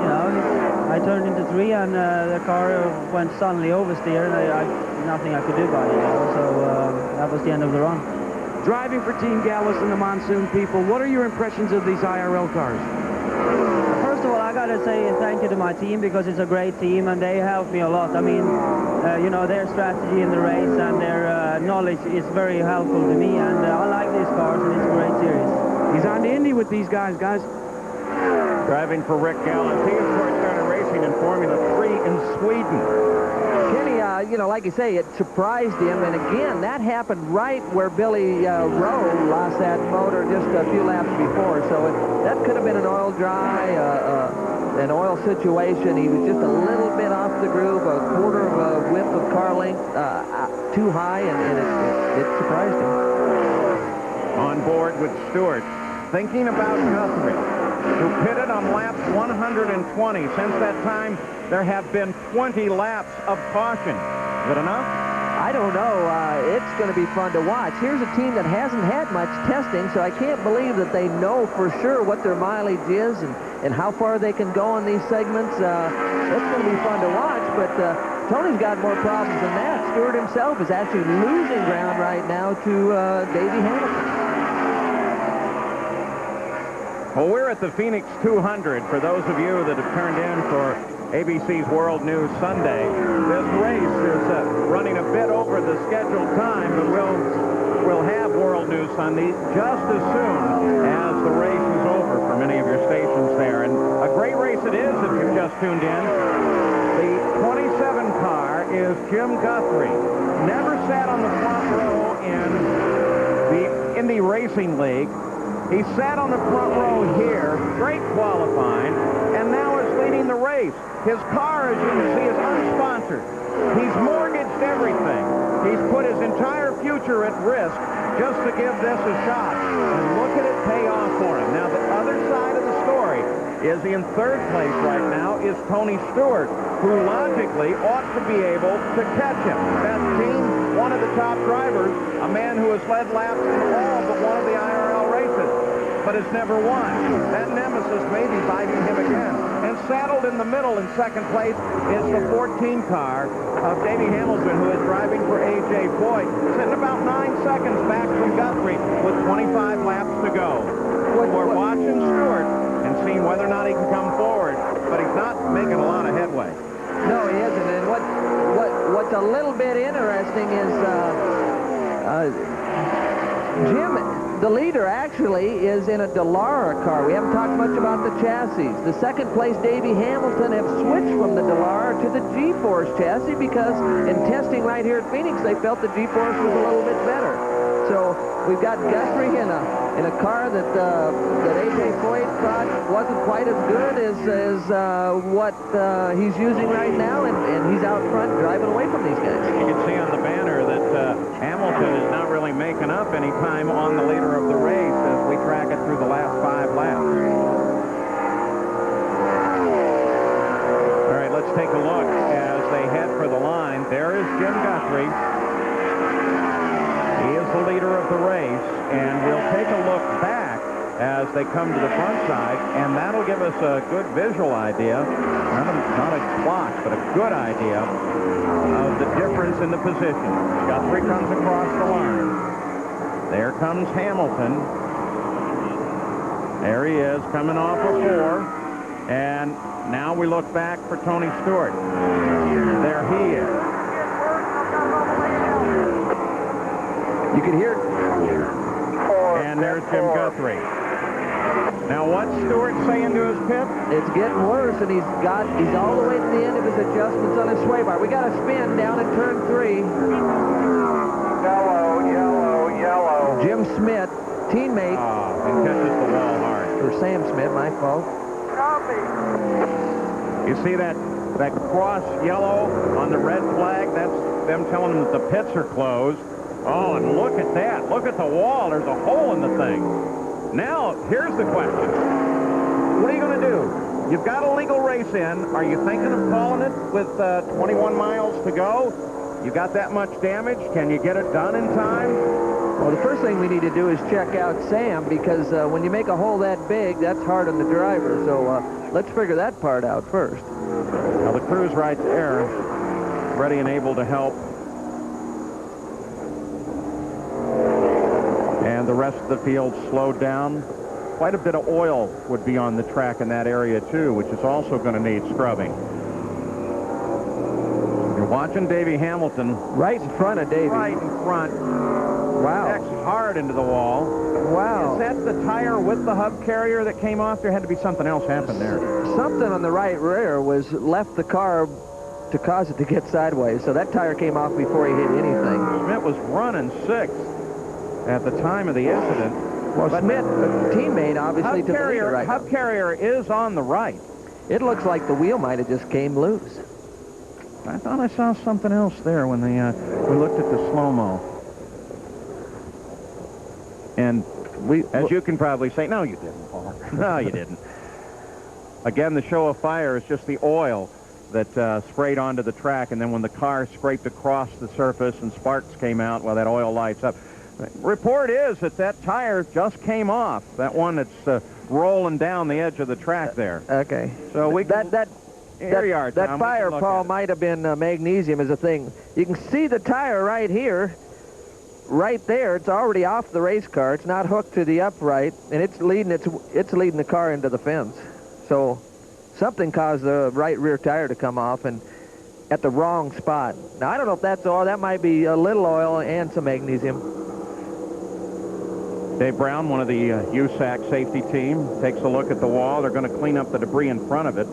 you know, I turned into 3, and the car went suddenly oversteer, and nothing I could do about it. You know? So that was the end of the run. Driving for Team Gallus and the Monsoon people, what are your impressions of these IRL cars? First of all, I got to say thank you to my team because it's a great team and they helped me a lot. I mean, you know, their strategy in the race and their knowledge is very helpful to me, and I like these cars and it's a great series. He's on to Indy with these guys. Driving for Rick Gallant. He, of course, started racing in Formula 3 in Sweden. Kenny, you know, like you say, it surprised him, and again, that happened right where Billy Rowe lost that motor just a few laps before, so that could have been an oil dry, an oil situation. He was just a little bit off the groove, a quarter of a width of car length too high, and it surprised him. on board with Stewart. Thinking about Guthrie, who pitted on lap 120. Since that time, there have been 20 laps of caution. Is it enough? I don't know. It's going to be fun to watch. Here's a team that hasn't had much testing, so I can't believe that they know for sure what their mileage is and how far they can go on these segments. It's going to be fun to watch, but Tony's got more problems than that. Stewart himself is actually losing ground right now to Davey Hamilton. Well, we're at the Phoenix 200. For those of you that have turned in for ABC's World News Sunday, this race is running a bit over the scheduled time, but we'll have World News Sunday just as soon as the race is over for many of your stations there. And a great race it is if you've just tuned in. The 27 car is Jim Guthrie. Never sat on the front row in the Indy Racing League. He sat on the front row here, great qualifying, and now is leading the race. His car, as you can see, is unsponsored. He's mortgaged everything. He's put his entire future at risk just to give this a shot. And look at it pay off for him. Now, the other side of the story is in third place right now is Tony Stewart, who logically ought to be able to catch him. Best team, one of the top drivers, a man who has led laps in all but one of the IRL races, but has never won. That nemesis may be biting him again. And saddled in the middle in second place is the 14 car of Davey Hamilton, who is driving for A.J. Foyt, sitting about 9 seconds back from Guthrie with 25 laps to go. We're watching Stewart and seeing whether or not he can come forward, but he's not making a lot of headway. No, he isn't. And what's a little bit interesting is Jim, the leader, actually is in a Dallara car. We haven't talked much about the chassis. The second place Davey Hamilton have switched from the Dallara to the G-Force chassis because in testing right here at Phoenix, they felt the G-Force was a little bit better. So we've got Guthrie in a car that A.J. Foyt thought wasn't quite as good as what he's using right now, and he's out front driving away from these guys. You can see on the banner that Hamilton is not really making up any time on the leader of the race as we track it through the last 5 laps. All right, let's take a look as they head for the line. There is Jim Guthrie. He is the leader of the race, and we'll take a look back as they come to the front side, and that'll give us a good visual idea, not a clock, but a good idea of the difference in the position. Guthrie comes across the line. There comes Hamilton. There he is, coming off a 4, and now we look back for Tony Stewart. There he is. You can hear it. And there's Jim Guthrie. Now, what's Stewart saying to his pit? It's getting worse, and he's all the way to the end of his adjustments on his sway bar. We got a spin down in turn 3. Yellow, yellow, yellow. Jim Smith, teammate. And catches the wall hard. For Sam Smith, my fault. Copy. You see that cross yellow on the red flag? That's them telling them that the pits are closed. Oh, and look at that. Look at the wall. There's a hole in the thing. Now, here's the question. What are you going to do? You've got a legal race in. Are you thinking of calling it with 21 miles to go? You got that much damage? Can you get it done in time? Well, the first thing we need to do is check out Sam, because when you make a hole that big, that's hard on the driver. So let's figure that part out first. Now, the crew's right there, ready and able to help. And the rest of the field slowed down. Quite a bit of oil would be on the track in that area, too, which is also going to need scrubbing. You're watching Davey Hamilton. Right in front of Davey. Right in front. Wow. Backs hard into the wall. Wow. Is that the tire with the hub carrier that came off? There had to be something else happen there. Something on the right rear was left the car to cause it to get sideways. So that tire came off before he hit anything. Smith was running 6th at the time of the incident. Well, but Smith, a teammate, obviously, to the leader right now. Hub carrier is on the right. It looks like the wheel might have just came loose. I thought I saw something else there when we looked at the slow-mo. And as you can probably say, no, you didn't, Paul. No, you didn't. Again, the show of fire is just the oil that sprayed onto the track, and then when the car scraped across the surface and sparks came out, well, that oil lights up. Report is that tire just came off, that one that's rolling down the edge of the track there. Okay. So we can... That fire, Paul, might have been magnesium as a thing. You can see the tire right here, right there. It's already off the race car. It's not hooked to the upright, and it's leading the car into the fence. So something caused the right rear tire to come off and at the wrong spot. Now, I don't know if that's oil. That might be a little oil and some magnesium. Dave Brown, one of the USAC safety team, takes a look at the wall. They're going to clean up the debris in front of it.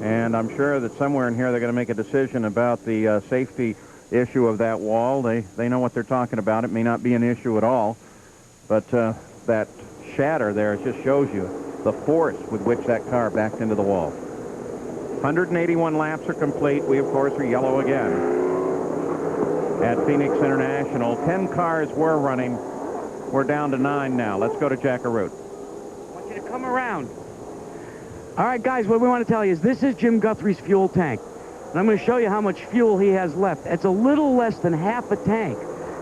And I'm sure that somewhere in here they're going to make a decision about the safety issue of that wall. They know what they're talking about. It may not be an issue at all. But that shatter there just shows you the force with which that car backed into the wall. 181 laps are complete. We, of course, are yellow again at Phoenix International. 10 cars were running. We're down to 9 now. Let's go to Jackaroot. I want you to come around. All right, guys, what we want to tell you is this is Jim Guthrie's fuel tank. And I'm going to show you how much fuel he has left. It's a little less than half a tank.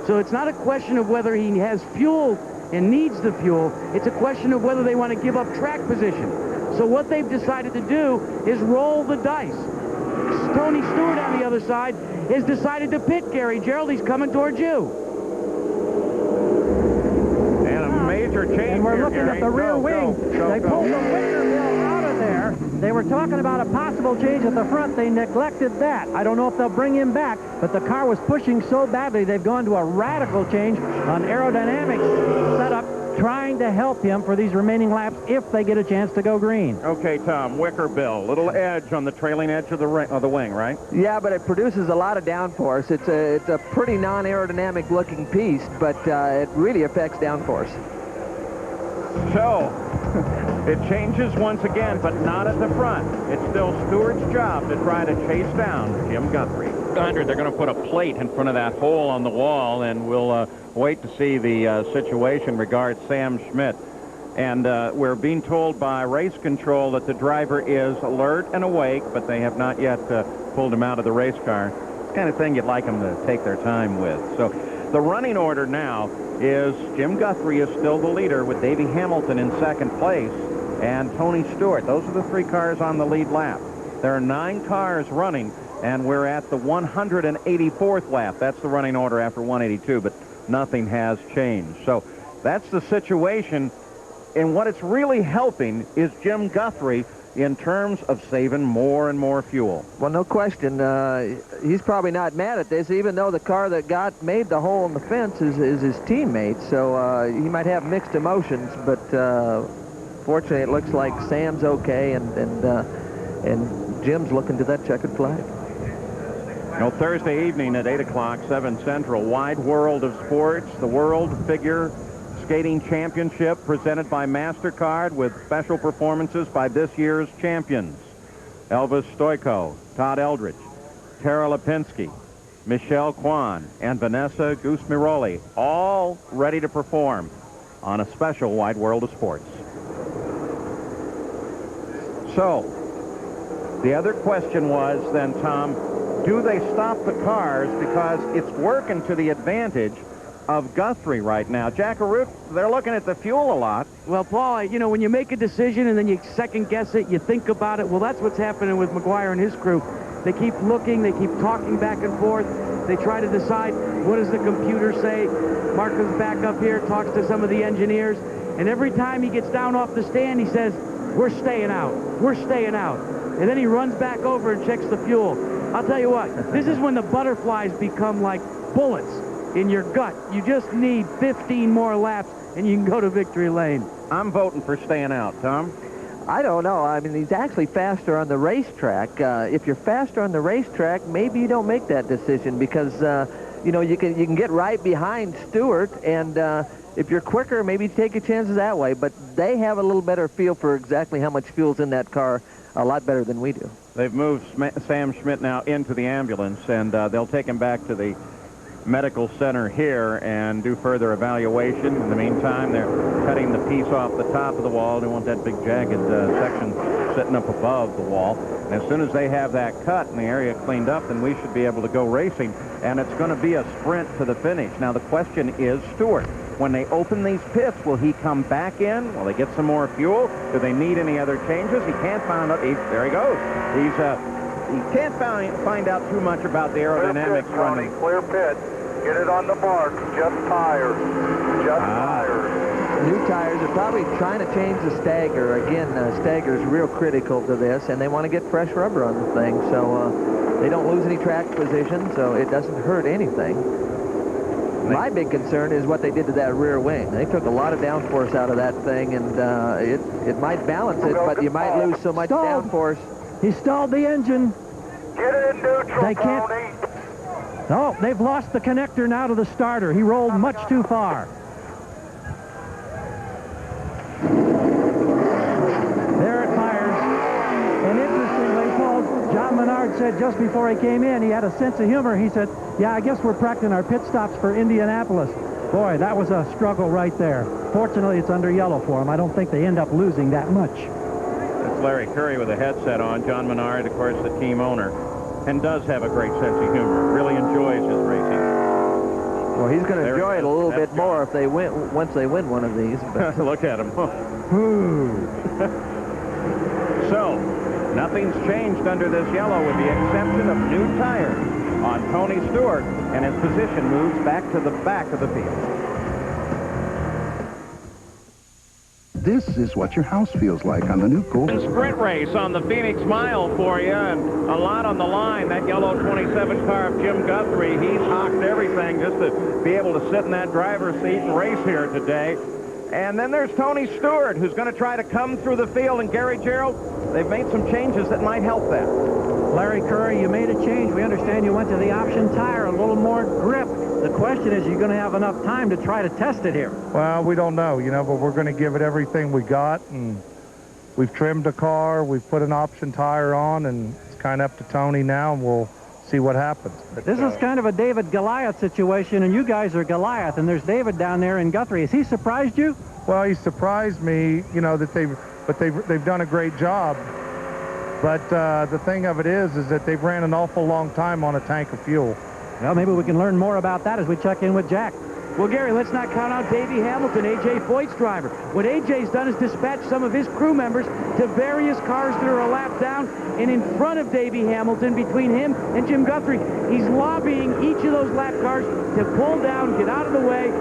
So it's not a question of whether he has fuel and needs the fuel. It's a question of whether they want to give up track position. So what they've decided to do is roll the dice. Tony Stewart on the other side has decided to pit Gary Gerald. He's coming towards you. Major change. And we're here, looking Gary. at the rear wing. They pulled the wicker mill out of there. They were talking about a possible change at the front. They neglected that. I don't know if they'll bring him back, but the car was pushing so badly they've gone to a radical change on aerodynamics setup, trying to help him for these remaining laps if they get a chance to go green. Okay, Tom, wicker bill, little edge on the trailing edge of the wing, right? Yeah, but it produces a lot of downforce. It's a pretty non-aerodynamic looking piece, but it really affects downforce. So, it changes once again, but not at the front. It's still Stewart's job to try to chase down Jim Guthrie. They're going to put a plate in front of that hole on the wall, and we'll wait to see the situation regards Sam Schmidt. And we're being told by race control that the driver is alert and awake, but they have not yet pulled him out of the race car. It's the kind of thing you'd like them to take their time with. So the running order now is Jim Guthrie is still the leader with Davey Hamilton in second place and Tony Stewart. Those are the 3 cars on the lead lap. There are 9 cars running, and we're at the 184th lap. That's the running order after 182, but nothing has changed. So that's the situation, and what it's really helping is Jim Guthrie in terms of saving more and more fuel. Well, no question. He's probably not mad at this, even though the car that made the hole in the fence is his teammate. So he might have mixed emotions, but fortunately it looks like Sam's okay, and Jim's looking to that checkered flag. Thursday evening at 8 o'clock, 7 Central, Wide World of Sports, the World Figure Skating Championship presented by MasterCard with special performances by this year's champions. Elvis Stoico, Todd Eldridge, Tara Lipinski, Michelle Kwan, and Vanessa Gusmiroli, all ready to perform on a special Wide World of Sports. So, the other question was then, Tom, do they stop the cars because it's working to the advantage of Guthrie right now? Jackaroot, they're looking at the fuel a lot. Well, Paul, when you make a decision and then you second guess it, you think about it, well, that's what's happening with McGuire and his crew. They keep looking, they keep talking back and forth. They try to decide, what does the computer say? Mark comes back up here, talks to some of the engineers, and every time he gets down off the stand, he says, we're staying out, we're staying out. And then he runs back over and checks the fuel. I'll tell you what, this is when the butterflies become like bullets in your gut. You just need 15 more laps and you can go to victory lane. I'm voting for staying out, Tom. I don't know. I mean, he's actually faster on the racetrack. If you're faster on the racetrack, maybe you don't make that decision because, you can get right behind Stewart, and if you're quicker, maybe take your chances that way. But they have a little better feel for exactly how much fuel's in that car, a lot better than we do. They've moved Sam Schmidt now into the ambulance, and they'll take him back to the medical center here and do further evaluation. In the meantime, they're cutting the piece off the top of the wall. They want that big jagged section sitting up above the wall. And as soon as they have that cut and the area cleaned up, then we should be able to go racing. And it's going to be a sprint to the finish. Now, the question is, Stewart, when they open these pits, will he come back in? Will they get some more fuel? Do they need any other changes? He can't find out. There he goes. He can't find out too much about the aerodynamics running. Clear pit. Get it on the mark. Just tires. Just tires. New tires are probably trying to change the stagger. Again, stagger is real critical to this, and they want to get fresh rubber on the thing, so they don't lose any track position, so it doesn't hurt anything. My big concern is what they did to that rear wing. They took a lot of downforce out of that thing, and it might balance it, but you might lose so much downforce. He stalled the engine. Get it in neutral, They can't. Tony. Oh, they've lost the connector now to the starter. He rolled much too far. There it fires. And interestingly, Paul, John Menard said just before he came in, he had a sense of humor. He said, yeah, I guess we're practicing our pit stops for Indianapolis. Boy, that was a struggle right there. Fortunately, it's under yellow for him. I don't think they end up losing that much. That's Larry Curry with a headset on. John Menard, of course, the team owner, and does have a great sense of humor. Really enjoys his racing. Well, he's going to enjoy it a little bit more if they win once they win one of these. But. Look at him. So, nothing's changed under this yellow with the exception of new tires on Tony Stewart, and his position moves back to the back of the field. This is what your house feels like on the new cool Sprint race on the Phoenix Mile for you, and a lot on the line. That yellow 27 car of Jim Guthrie, he's hocked everything just to be able to sit in that driver's seat and race here today. And then there's Tony Stewart, who's going to try to come through the field, and Gary Gerald, they've made some changes that might help that. Larry Curry, you made a change. We understand you went to the option tire, a little more grip. The question is, you're going to have enough time to try to test it here. Well, we don't know, but we're going to give it everything we got, and we've trimmed the car, we've put an option tire on, and it's kind of up to Tony now, and we'll see what happens. But, this is kind of a David-Goliath situation, and you guys are Goliath, and there's David down there in Guthrie. Has he surprised you? Well, he surprised me, that they've done a great job. But the thing of it is that they've ran an awful long time on a tank of fuel. Well, maybe we can learn more about that as we check in with Jack. Well, Gary, let's not count out Davey Hamilton, A.J. Foyt's driver. What A.J.'s done is dispatch some of his crew members to various cars that are a lap down and in front of Davey Hamilton between him and Jim Guthrie. He's lobbying each of those lap cars to pull down, get out of the way,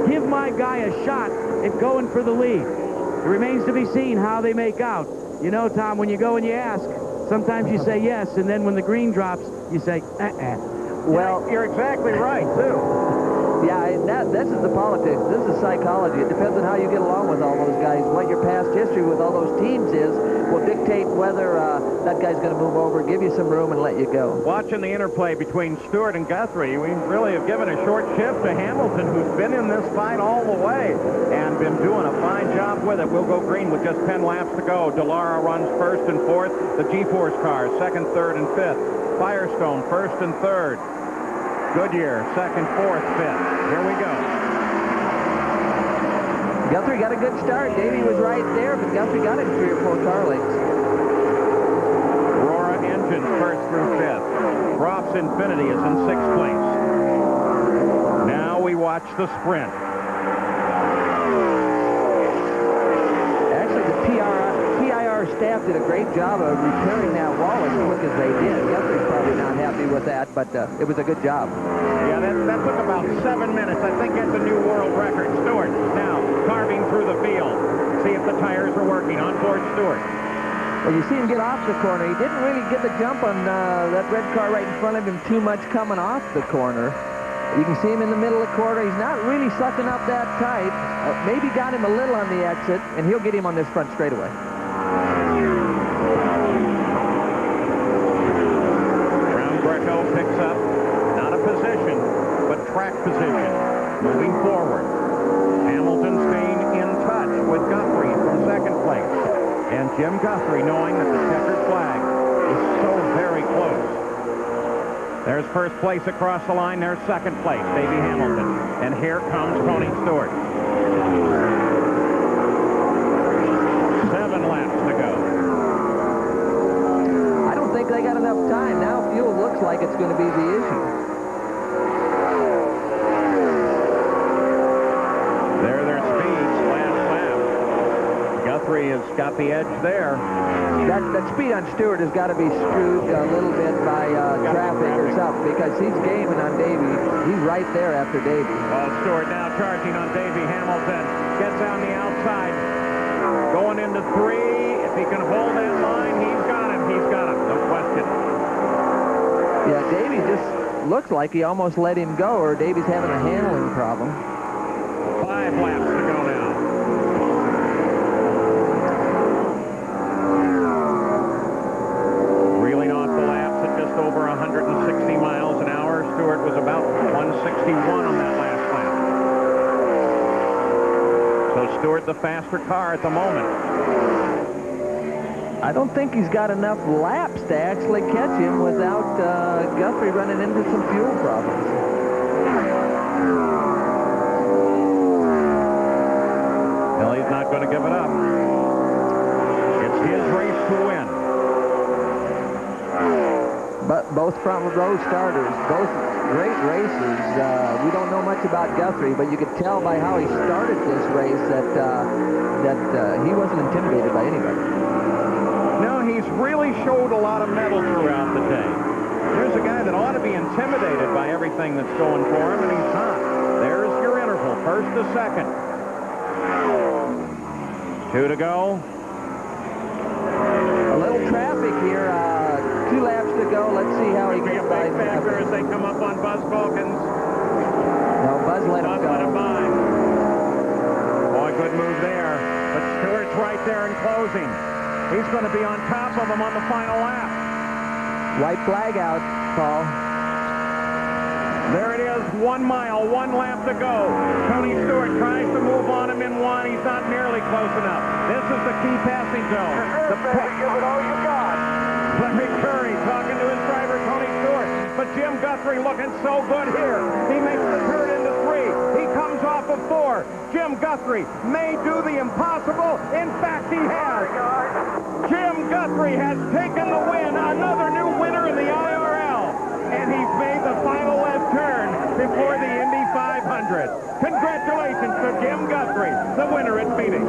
give my guy a shot at going for the lead. It remains to be seen how they make out. You know, Tom, when you go and you ask, sometimes you say yes, and then when the green drops, you say, Well, you're exactly right, too. Yeah, this is the politics. This is psychology. It depends on how you get along with all those guys. What your past history with all those teams is will dictate whether that guy's going to move over, give you some room, and let you go. Watching the interplay between Stewart and Guthrie, we really have given a short shift to Hamilton, who's been in this fight all the way and been doing a fine job with it. We'll go green with just 10 laps to go. Delara runs first and fourth. The G-Force cars, second, third, and fifth. Firestone, first and third. Goodyear, second, fourth, fifth. Here we go. Guthrie got a good start. Davey was right there, but Guthrie got him 3 or 4 car lengths. Aurora Engines, first through fifth. Groff's Infinity is in 6th place. Now we watch the sprint. Actually, the PIR staff did a great job of repairing that wall as quick as they did. Guthrie's probably not happy with that, but it was a good job. Yeah, that took about 7 minutes. I think that's a new world record. Stewart now carving through the field. See if the tires are working on board Stewart. Well, you see him get off the corner. He didn't really get the jump on that red car right in front of him too much coming off the corner. You can see him in the middle of the corner. He's not really sucking up that tight. Maybe got him a little on the exit, and he'll get him on this front straightaway. Brown Greco picks up not a position, but track position. Moving forward. Hamilton staying in touch with Guthrie from second place. And Jim Guthrie, knowing that the checkered flag is so very close. There's first place across the line. There's second place, Davey Hamilton. And here comes Tony Stewart. 7 laps to go. I don't think they got enough time. Now fuel looks like it's going to be the issue. There are their speeds, last lap. Guthrie has got the edge there. That speed on Stewart has got to be screwed a little bit by traffic or something, because he's gaming on Davey. He's right there after Davey. Well, Stewart now charging on Davey Hamilton. Gets on the outside. Going into 3. If he can hold that line, he's got him. He's got him. No question. Yeah, Davey just looks like he almost let him go, or Davey's having a handling problem. 5 laps to go now. Reeling off the laps at just over 160 miles an hour. Stewart was about 161 on that last lap. So Stewart the faster car at the moment. I don't think he's got enough laps to actually catch him without Guthrie running into some fuel problems. Well, he's not going to give it up. It's his race to win. But both front row starters, both great racers. We don't know much about Guthrie, but you could tell by how he started this race that he wasn't intimidated by anybody. No, he's really showed a lot of mettle throughout the day. Here's a guy that ought to be intimidated by everything that's going for him, and he's not. There's your interval, first to second. 2 to go. A little traffic here. 2 laps to go. Let's see how he gets by. Big factor as they come up on Buzz Calkins. No, Buzz let him go. Let him by. Boy, good move there. But Stewart's right there in closing. He's going to be on top of him on the final lap. White flag out, Paul. There it is, 1 mile, 1 lap to go. Tony Stewart tries to move on him in 1. He's not nearly close enough. This is the key passing zone. Give it all you got. Larry Curry talking to his driver, Tony Stewart. But Jim Guthrie looking so good here. He makes the turn into 3. He comes off of 4. Jim Guthrie may do the impossible. In fact, he has. Jim Guthrie has taken the win. Another new winner in the IRL. And he's made the final left turn before the Indy 500. Congratulations to Jim Guthrie, the winner at Phoenix.